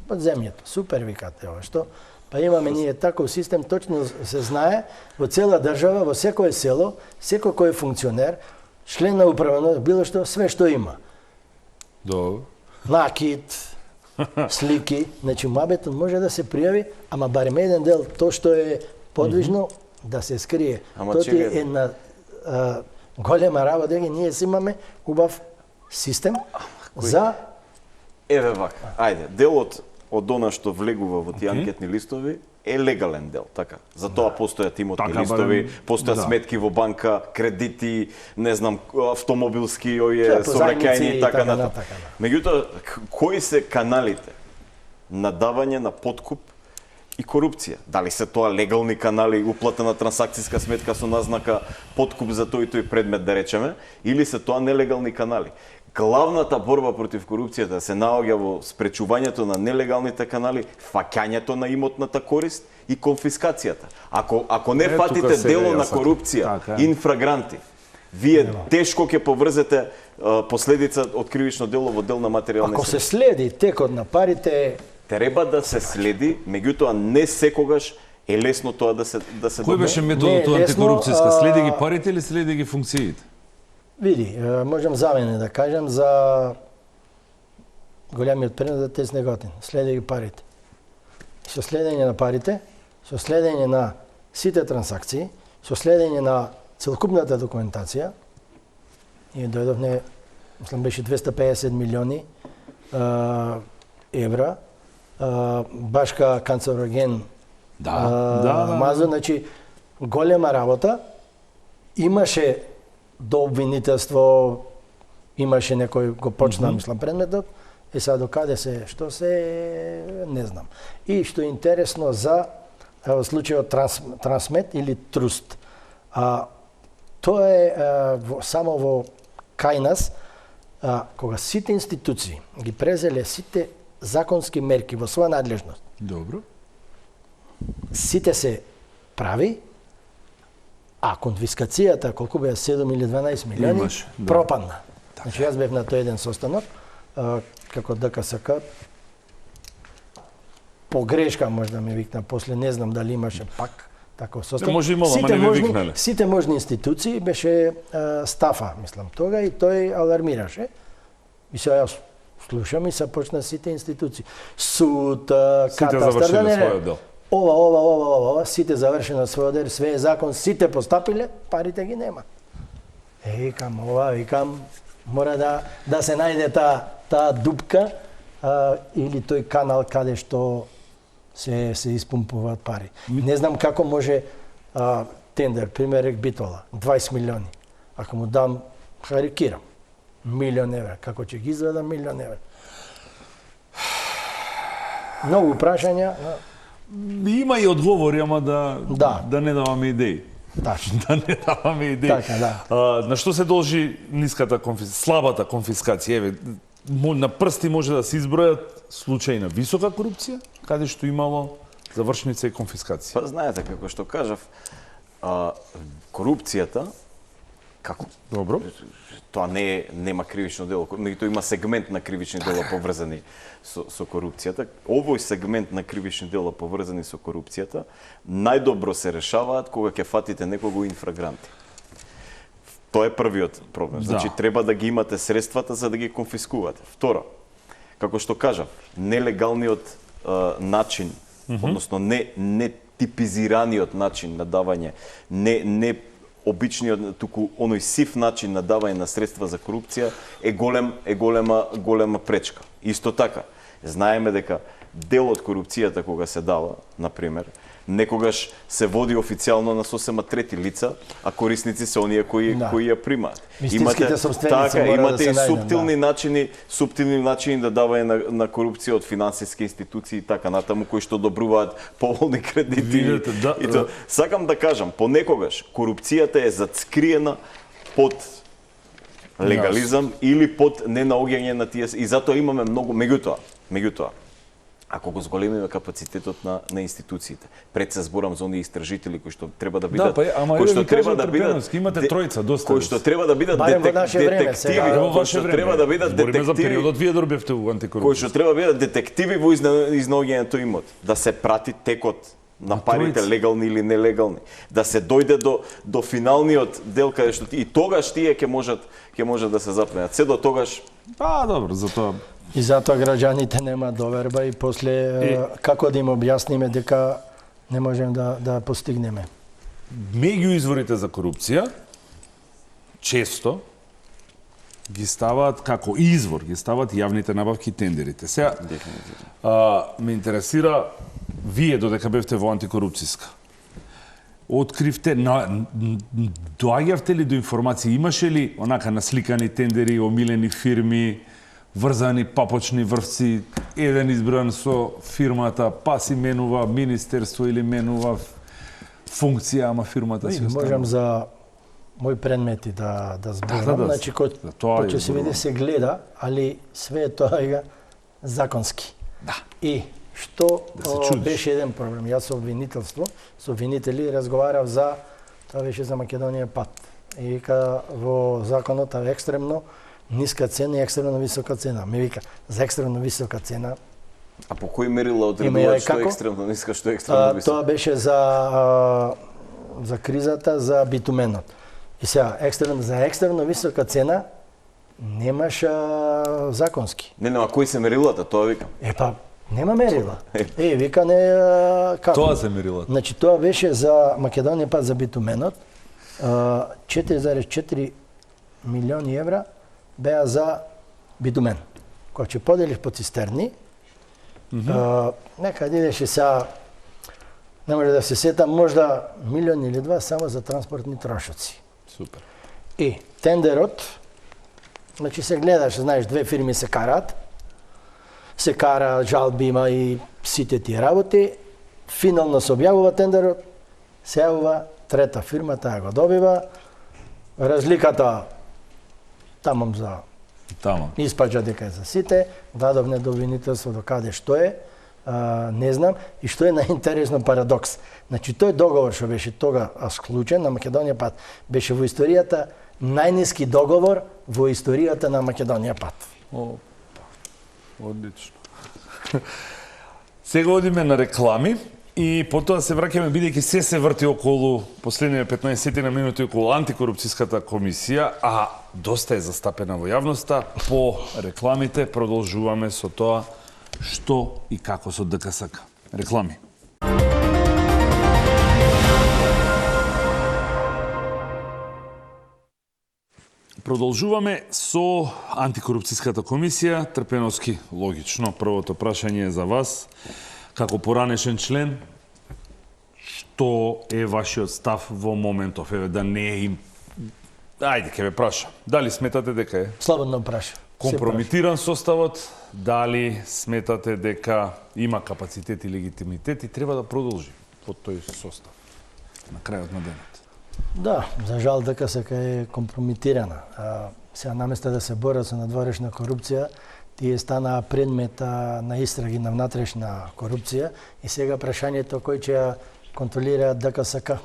под земјата. Супер викате ова што. Па имаме ние таков систем, точно се знае во цела држава, во секое село, секој кој е функционер, член на управено, било што, све што има. Добро. Накид, слики, значи мабетот може да се пријави, ама барем еден дел тоа што е подвижно да се скрие. Тоа ти е една голема работа, ние си имаме убав систем за еве вака. Ајде, делот од она што влегува во тие анкетни листови е легален дел, така. Затоа постојат имотни листови, постојат сметки во банка, кредити, не знам, автомобилски, сообраќајни и така натаму. Меѓутоа, кои се каналите на давање на подкуп и корупција? Дали се тоа легални канали, уплата на трансакцијска сметка со назнака подкуп за тој и тој предмет, да речеме, или се тоа нелегални канали? Главната борба против корупцијата се наоѓа во спречувањето на нелегалните канали, фаќањето на имотната корист и конфискацијата. Ако не фатите дело на корупција, инфрагранти, вие тешко ќе поврзете последица од кривично дело во дел на материјални. Ако се следи текот на парите, треба да се следи, меѓутоа не секогаш е лесно тоа да се Кој беше методот антикорупцијска? Следи ги парите или следи ги функциите? Види, можам за мене да кажам за големиот предмет Тес Неготин. Следи ги парите. Со следење на парите, со следење на сите трансакции, со следење на целокупната документација, ние дојдовме, мислам беше 250 милиони евра, башка канцероген мазо, значи голема работа, имаше до обвинителство, имаше некој го почна, мислам, предметот, и сега докаде се, што се, не знам. И што е интересно за случајот Трансмет или Труст. Тоа е само во кај нас, кога сите институции ги презеле сите законски мерки во своја надлежност. Добро. Сите се прави, а конфискацијата, колку беа 7 или 12 милиони, пропадна. Значи, јас бев на тој еден состанок, како ДКСК, погрешка може да ме викна, после не знам дали имаше пак таков состанок. Може имало, ама не ме викнале. Сите можни институции беше Стафа, мислам, тога, и тој алармираше. И сега јас слушам и се почна сите институции. Суд, катастар, да не. Ова, сите завршено својот дел, све е закон, сите постапиле, парите ги нема. Викам, мора да се најде таа дупка или тој канал каде што се испумпуваат пари. Не знам како може тендер, пример Битола, 20 милиони. Ако му дам, харикирам, 1 милион евра, како ќе ги изведам 1 милион евра? Многу прашања. Има и одговори, ама да не даваме идеи. Тачно. Да не даваме идеи. Така, да. На што се должи ниската слабата конфискација? Еве, на прсти може да се избројат случаи на висока корупција, каде што имало завршница и конфискација. Па знаете, како што кажав, корупцијата, како? Добро. Тоа нема кривично дело, меѓутоа има сегмент на кривични дела поврзани со корупцијата. Овој сегмент на кривични дела поврзани со корупцијата најдобро се решаваат кога ќе фатите некого инфрагранти. Тоа е првиот проблем. Значи треба да ги имате средствата за да ги конфискувате. Второ, како што кажав, нелегалниот начин, односно не типизираниот начин на давање, не обичниот, туку оној сив начин на давање на средства за корупција е голема пречка. Исто така, знаеме дека дел од корупцијата кога се дава, например, некогаш се води официјално на сосема трети лица, а корисници се оние кои ја примаат. Мистичките собственици мора да се најдат. Суптилни начини да давање на корупција од финансиски институции и така натаму, кои што одобруваат поволни кредити. Сакам да кажам, понекогаш корупцијата е зацкриена под легализам или под ненаоѓање на тие, и затоа имаме многу, меѓутоа, ако го зголемиме капацитетот на институциите, пред се зборам за оние истражители кои што треба да бидат, кои што треба да бидат, имате тројца доста. Кои што треба да бидат детективи, кои што треба да бидат детективи. За периодот вие добивте во антикорупција. Кои што треба да бидат детективи во изнаоѓањето имот, да се прати текот на парите, легални или нелегални, да се дојде до финалниот дел каде што и тогаш тие ќе можат да се запленат. Се до тогаш. Добро, затоа. И затоа граѓаните нема доверба и после како да им објасниме дека не можем да постигнеме. Меѓу изворите за корупција често ги ставаат како извор, ги ставаат јавните набавки и тендерите. Сега ме интересира, вие додека бевте во антикорупцијска, откривте, доаѓавте ли до информации, имаше ли онака насликани тендери, омилени фирми, врзани папочни врвци, еден избран со фирмата, па си менува министерство или менува функција, ама фирмата си останува? Можам за мои предмети да зборам. Значи, кој ќе се види, се гледа, али све тоа е законски. Да. И што беше еден проблем. Јас со обвинителство, со обвинители разговарав за, тоа беше за Македонија пат. И вика во законот е екстремно ниска цена и екстремно висока цена. Ме вика, за екстремно висока цена. А по кој мерила одредуваат што е екстремно ниска, што е екстремно висока? Тоа беше за кризата, за битуменот. И сега, за екстремно висока цена немаш законски. Не, а кои се мерилата, тоа викам? Нема мерила. Вика не како. Тоа се мерилата. Значи тоа беше за Македонија пат за битуменот. 4,4 милиони евра беа за битумен. Кога ќе поделиш по цистерни, некаде идеше сега, не може да се сетам, можда милион или два само за транспортни трошоци. Супер. И тендерот, значи се гледаш, знаеш, две фирми се караат, се кара, жалби има и сите тие работи, финално се објавува тендерот, се јавува трета фирма, таа го добива, разликата тамам за испаѓа дека е за сите, дадовне до обвинителство до каде што е, не знам, и што е најинтересно парадокс. Значи тој договор што беше тога склучен на Македонија пат беше во историјата најниски договор во историјата на Македонија пат. Одлично. Сега одиме на реклами и потоа се враќаме, бидејќи се врти околу последниве 15 минути околу антикорупцијската комисија, а доста е застапена во јавноста. По рекламите продолжуваме со тоа што и како со ДКСК. Реклами. Продолжуваме со антикорупцијската комисија. Трпеновски, логично, првото прашање е за вас. Како поранешен член, што е вашиот став во моментов? Еве, да не е им... Ајде, ќе ве прашам. Дали сметате дека е слободно праша компрометиран составот? Дали сметате дека има капацитет и легитимитет и треба да продолжи под тој состав на крајот на денот? Да, за жал ДКСК е компрометирана. Сега наместо да се борат со надворешна корупција, тие станаа предмет на истраги на внатрешна корупција и сега прашањето кој ќе ја контролира ДКСК.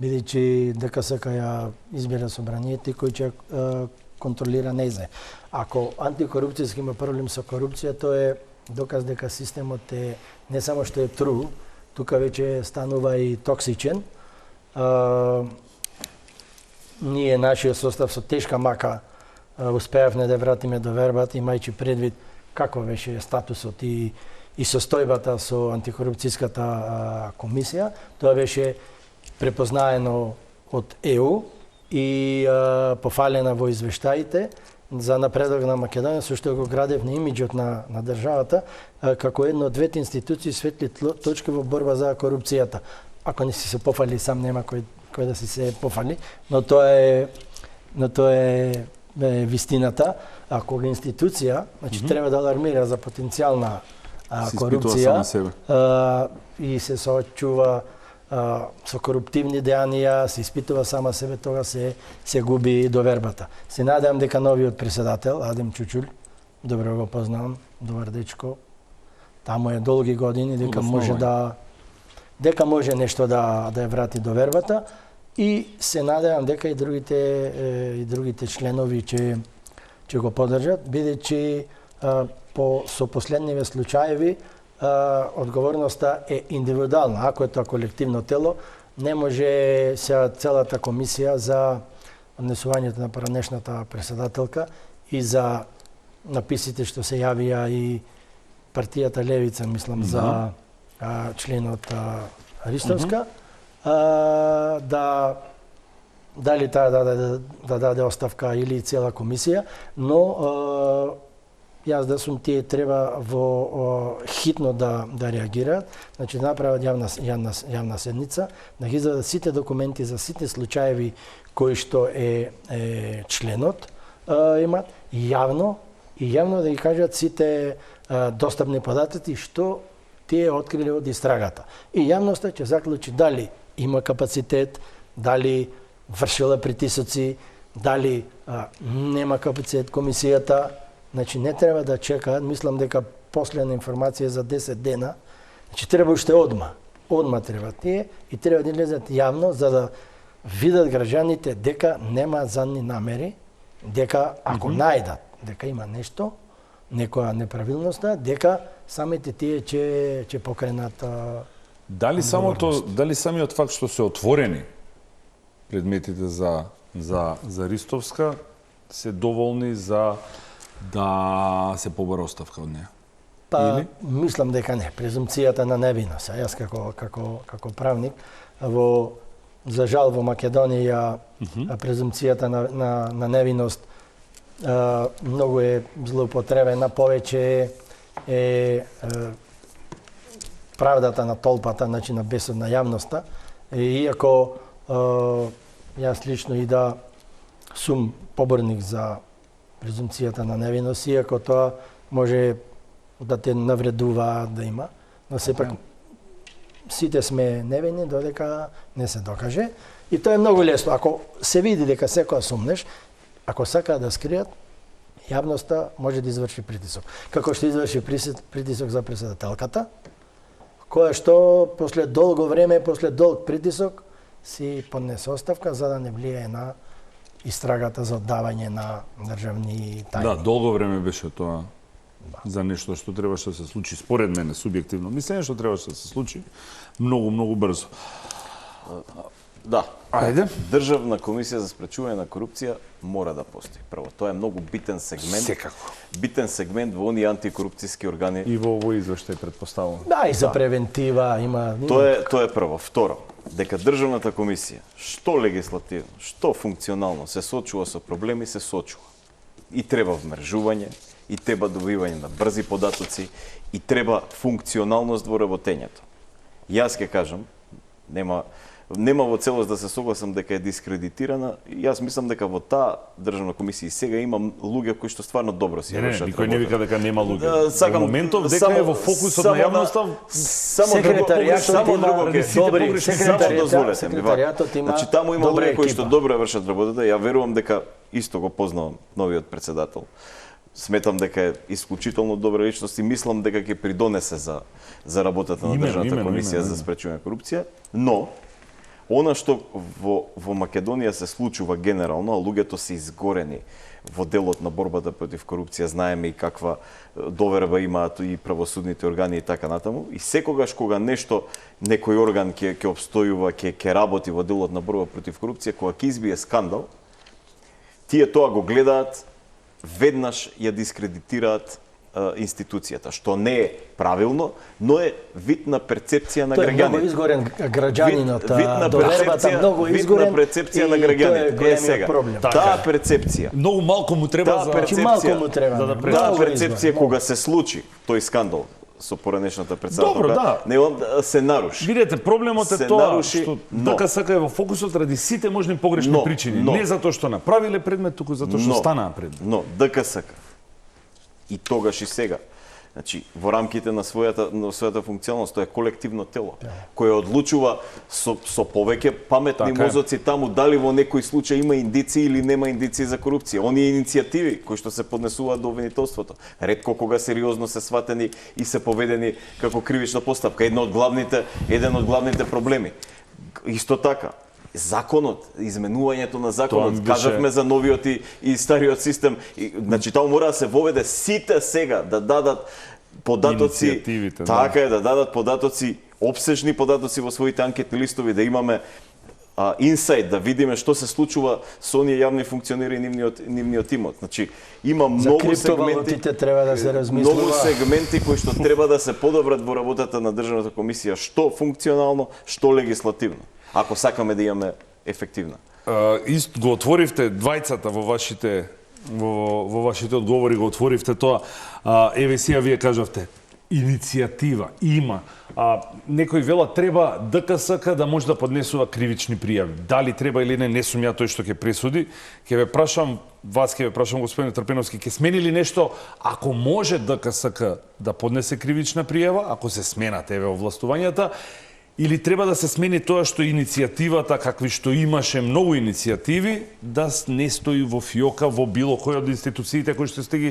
Бидејќи ДКСК ја избира собранието и кој ќе ја контролира нејзе. Ако антикорупцијски има проблем со корупција, тоа е доказ дека системот е не само што е тру, тука веќе станува и токсичен. Ние, нашиот состав со тешка мака, успеавме да вратиме довербата, имајќи предвид како беше статусот и и состојбата со антикорупцијската комисија. Тоа беше препознаено од ЕУ и пофалена во извештаите за напредок на Македонија, со што го градев на имиџот на државата како една од двете институции светли точки во борба за корупцијата. Ако не си се пофали сам, нема кој да си се пофали, но тоа е вистината. А кога институција, значи треба да алармира за потенцијална корупција и се соочува со коруптивни дејанија, се испитува сама себе, тога се губи довербата. Се надевам дека новиот председател, Адем Чучул, добро го познавам, добар дечко, таму е долги години, дека може нешто да ја врати довербата, и се надевам дека и другите членови ќе го поддржат, бидејќи со последниве случаеви одговорноста е индивидуална. Ако е тоа колективно тело, не може сега целата комисија за однесувањето на поранешната председателка и за написите што се јавија и партијата Левица, мислам, за членот Ристовска, дали таа да даде оставка или цела комисија, но јас да сум тие треба во хитно да реагираат, значи да направат јавна седница, да ги извадат сите документи за сите случаеви кои што е членот имат јавно да ги кажат сите достапни податоци што тие откриле од истрагата. И јавноста ќе заклучи дали има капацитет, дали вршила притисоци, дали нема капацитет комисијата. Значи не треба да чекаат, мислам дека последна информација за 10 дена, значи треба уште одма треба тие и треба да излезат јавно за да видат граѓаните дека нема задни намери, дека ако најдат дека има нешто, некоја неправилноста, дека самите тие ќе покренат Дали самиот факт што се отворени предметите за Ристовска се доволни за да се побара оставка од неја? Мислам дека не. Презумцијата на невиност. Јас како правник, за жал во Македонија презумцијата на невиност многу е злоупотребена, повеќе е правдата на толпата, значи на бесот на јавноста. Иако јас лично и да сум поборник за презумцијата на невиност, иако тоа може да те навредува да има, но сепак сите сме невини додека не се докаже. И тоа е многу лесно. Ако се види дека секоја сумнеш, ако сакаат да скријат, јавноста може да изврши притисок. Како што изврши притисок за председателката, која што после долго време, после долг притисок, си поднесе оставка за да не влијае на истрагата за оддавање на државни тајни. Да, долго време беше тоа за нешто што требаше да се случи, според мене, субјективно мислење, што требаше да се случи многу брзо. Да. Ајде. Државна комисија за спречување на корупција мора да постои. Прво, тоа е многу битен сегмент. Секако. Битен сегмент во оние антикорупцијски органи. И во овој извештај претпоставувам. Да, и за превентива има. Тоа е прво. Второ, дека државната комисија, што легислативно, што функционално се соочува со проблеми, се соочува. И треба вмржување, и треба добивање на брзи податоци, и треба функционалност во работењето. Јас ќе кажам, нема во целост да се согласам дека е дискредитирана. Јас мислам дека во таа државна комисија сега има луѓе кои што стварно добро си вршат. Никој не вика дека нема луѓе. Во моментов дека е во фокусот на јавноста. Значи таму има луѓе кои што добро вршат работата. Ја верувам дека исто го познавам новиот председател. Сметам дека е исклучително добра личност и мислам дека ќе придонесе за работата на државната комисија за спречување на корупција, но она што во Македонија се случува генерално, а луѓето се изгорени во делот на борбата против корупција, знаеме и каква доверба имаат и правосудните органи и така натаму, и секогаш кога некој орган ќе обстојува, ќе работи во делот на борба против корупција, кога ќе избие скандал, тие тоа го гледаат, веднаш ја дискредитираат институцијата, што не е правилно, но е вид на перцепција на Тој е граѓаните. многу изгорен граѓанинот, Вид на довербата многу вид на изгорен перцепција на и тоа е граѓаните. големиот Сега, проблем. таа перцепција, Многу малку му треба Таа за перцепција- Малку му треба. да многу таа изгорен, перцепција многу. кога се случи тој скандал со поранешната председателка, Добро, да. не он се наруши. Видете, проблемот е се тоа наруши, што но- ДКСК е во фокусот ради сите можни погрешни Но, причини. но- Не затоа што направиле предмет, туку затоа што станаа предмет. Но ДКСК и тогаш и сега, значи во рамките на својата функционалност, тоа е колективно тело кое одлучува со повеќе паметни Така е. мозоци таму дали во некој случај има индиции или нема индиции за корупција. Оние иницијативи кои што се поднесуваат до обвинителството, ретко кога сериозно се сватени и се поведени како кривична постапка, еден од главните проблеми. Исто така, законот, изменувањето на законот, Тоа беше- кажавме за новиот и стариот систем, значи таму мора да се воведе сите сега да дадат податоци, Иницијативите, така е, да дадат податоци, обсежни податоци во своите анкетни листови, да имаме инсайт, да видиме што се случува со оние јавни функционери и нивниот имот. Значи, има За многу сегменти, криптовалутите треба да се размислува. многу сегменти кои што треба да се подобрат во работата на Државната комисија, што функционално, што легислативно, ако сакаме да имаме ефективна. Ист го отворивте двајцата во вашите одговори, го отворивте тоа. Еве сега вие кажавте иницијатива има. Некој вела треба ДКСК да може да поднесува кривични пријави. Дали треба или не сум ја тој што ќе пресуди. Ќе ве прашам господин Трпеновски, ќе смени ли нешто ако може ДКСК да поднесе кривична пријава, ако се сменат еве овластувањата, или треба да се смени тоа што иницијативата, какви што имаше многу иницијативи, да не стои во фиока во било кој од институциите кои што сте ги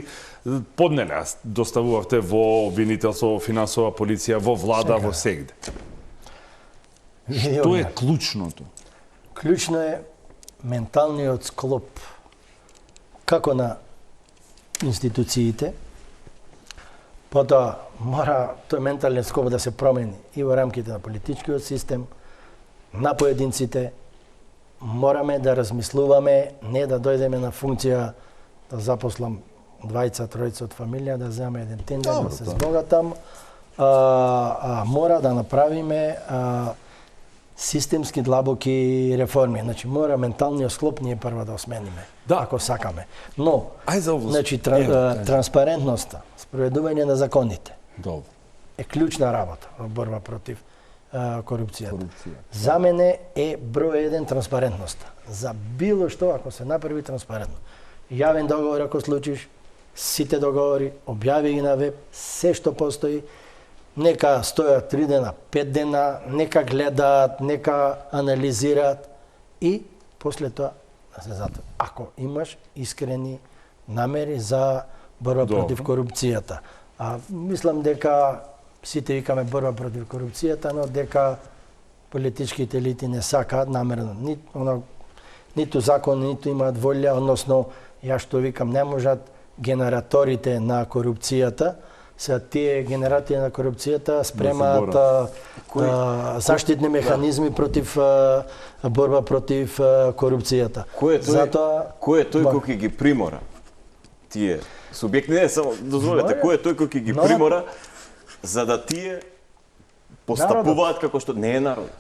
поднеле, доставувавте во обвинителство, во финансова полиција, во влада, во сегде. Што е клучното? Клучно е менталниот склоп како на институциите, потоа мора тој ментален склоп да се промени и во рамките на политичкиот систем, на поединците. Мораме да размислуваме, не да дојдеме на функција да запослам двајца, тројца од фамилија, да земаме еден тендер, да се збогатам. Мора да направиме системски длабоки реформи. Значи, мора менталниот склоп ние прво да осмениме, ако сакаме. Но, значи, транспарентноста, спроведување на законите е клучна работа во борба против корупцијата. За мене е број 1 транспарентноста. За било што, ако се направи транспарентно. Јавен договор ако случиш, сите договори, објави ги на веб, се што постои, нека стојат 3 дена, 5 дена, нека гледаат, нека анализираат и после тоа да се затвори. Ако имаш искрени намери за борба против корупцијата. Мислам дека сите викаме борба против корупцијата, но дека политичките елити не сакаат намерно. Ниту закон, ниту имаат волја, односно, ја што викам, не можат генераторите на корупцијата, се тие генератори на корупцијата спремаат заштитни механизми против борба против корупцијата. Кој е тој кој ќе ги примора тие субјекти? Не, само дозволете, кој е тој кој ќе ги примора за да тие постапуваат како што не е народот.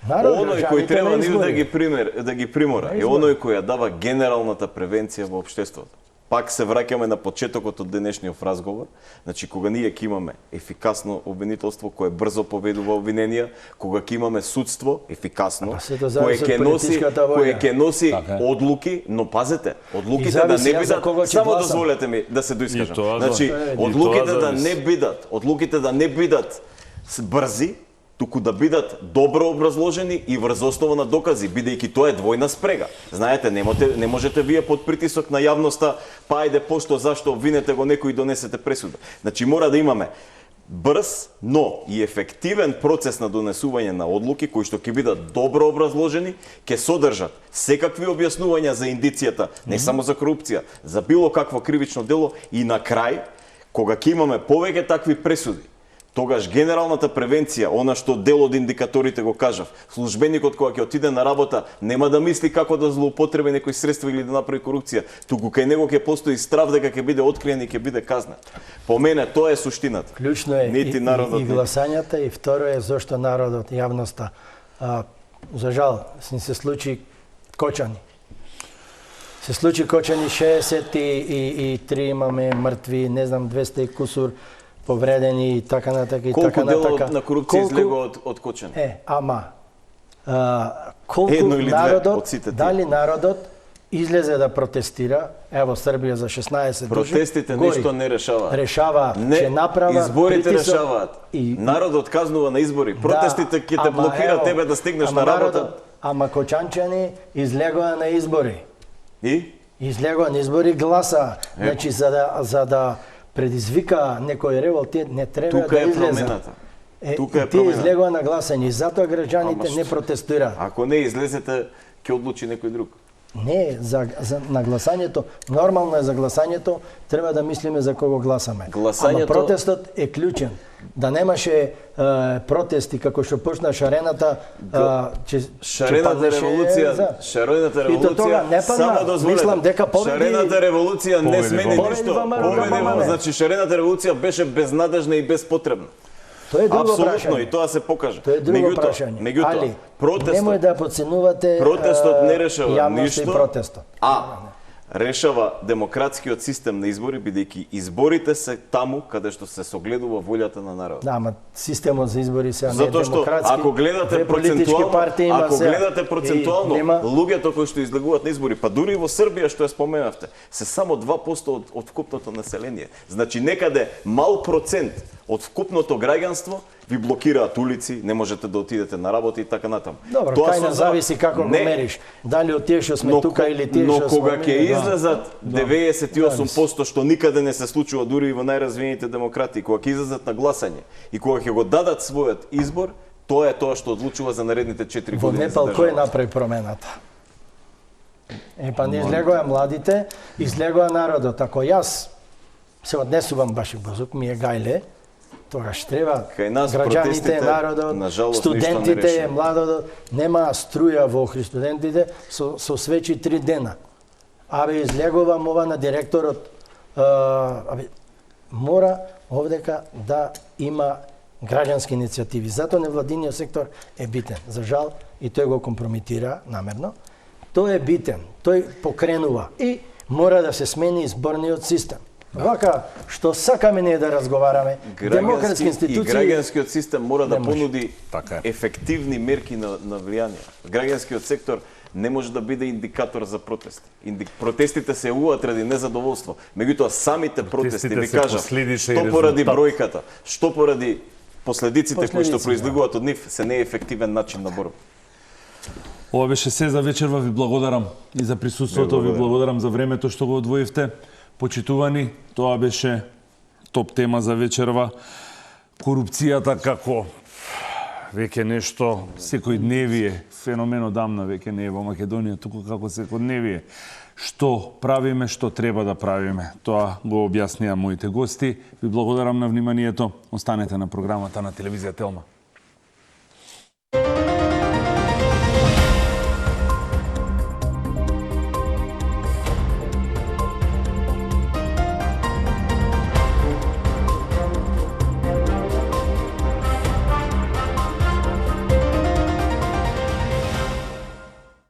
Оној кој треба да ги примора е оној кој ја дава генералната превенција во општеството. Пак се враќаме на почетокот од денешниот разговор, значи кога ние ќе имаме ефикасно обвинителство кое брзо поведува обвиненија, кога ќе имаме судство ефикасно, кое ќе носи одлуки, но пазете, одлуките да не бидат, само дозволете ми да се доискажам. Значи, одлуките да не бидат брзи, туку да бидат добро образложени и врз основа на докази, бидејќи тоа е двојна спрега. Знаете, не можете вие под притисок на јавноста, па ајде пошто зашто обвинете го некој и донесете пресуда. Значи мора да имаме брз, но и ефективен процес на донесување на одлуки кои што ќе бидат добро образложени, ќе содржат секакви објаснувања за индицијата, не само за корупција, за било какво кривично дело и на крај, кога ќе имаме повеќе такви пресуди, тогаш генералната превенција, она што дел од индикаторите го кажав, службеникот кога ќе отиде на работа, нема да мисли како да злоупотреби некои средства или да направи корупција, туку кај него ќе постои страв дека ќе биде откриен и ќе биде казнет. По мене тоа е суштината. Клучно е Нити народот, и гласањата, и второ е зошто народот, јавноста, за жал, се случи Кочани. Се случи Кочани 63 имаме мртви, не знам 200 и кусур повредени и така натака и така натака. Колку делот на корупција излегува од Кочани? Колку едно или народот, две од сите тие. дали народот излезе да протестира, ево Србија за 16 души. Протестите ништо не решаваат. Решаваат, че направа изборите притисок решаваат. и Народот казнува на избори. Протестите ќе те блокира тебе да стигнеш на работа. Ама кочанчани излегоа на избори. И? Излегоа на избори, гласа. Значи, за да предизвика некој револ, тие не треба Тука да е излезат. промената. Тука е Тие промената. излегоа на гласање и затоа граѓаните не протестираат. Ако не излезете, ќе одлучи некој друг. Не, на гласањето, нормално е за гласањето, треба да мислиме за кого гласаме. Гласањето... Ама протестот е клучен. Да немаше протести како што почна шарената, Шарената револуција, само дозволете. Мислам дека победи... Шарената револуција не смени Победи ништо. во Марокко, Значи шарената револуција беше безнадежна и безпотребна. Тоа е друго Апсолутно, прашање. и тоа се покажа. Тоа е друго прашање. Меѓутоа, немој да подценувате протестот не решава јавноста ништо, и протестот. Решава демократскиот систем на избори, бидејќи изборите се таму каде што се согледува волјата на народот. Да, ама системот за избори се не е Затоа што демократски. ако гледате процентуално, луѓето кои што излегуваат на избори, па дури и во Србија што ја споменавте, се само 2% од вкупното население. Значи некаде мал процент од вкупното граѓанство ви блокираат улици, не можете да отидете на работа и така натаму. Добро, кај не зависи како го мериш. Дали од тие што сме тука или тие што сме... Но кога ќе излезат 98% што никаде не се случува дури и во најразвиените демократии, кога ќе излезат на гласање и кога ќе го дадат својот избор, тоа е тоа што одлучува за наредните 4 Во години. Непал кој направи промената? Па не излегоа младите, излегоа народот. Ако јас се однесувам баш и бузук, ми е гајле, тогаш треба граѓаните, народот, студентите, младото, нема струја во Охрид студентите, со свечи 3 дена. Излегувам ова на директорот, мора овдека да има граѓански иницијативи. Затоа невладиниот сектор е битен. За жал, и тој го компрометира намерно. Тој е битен, тој покренува и мора да се смени изборниот систем. Вака, што сакаме ние да разговараме, демократски институции... И граѓанскиот систем мора да понуди ефективни мерки на влијание. Граѓанскиот сектор не може да биде индикатор за протести. Протестите се јавуваат ради незадоволство. Меѓутоа, самите протести, ви кажа, што поради бројката, што поради последиците кои што произлегуваат од нив, се неефективен начин на борба. Ова беше се за вечерва, ви благодарам и за присуството, ви благодарам за времето што го одвоивте. Почитувани, тоа беше топ тема за вечерва. Корупцијата како веќе нешто секојдневие, феномен одамна веќе не е во Македонија, туку како секојдневие. Што правиме, што треба да правиме. Тоа го објаснија моите гости. Ви благодарам на вниманието. Останете на програмата на телевизија Телма.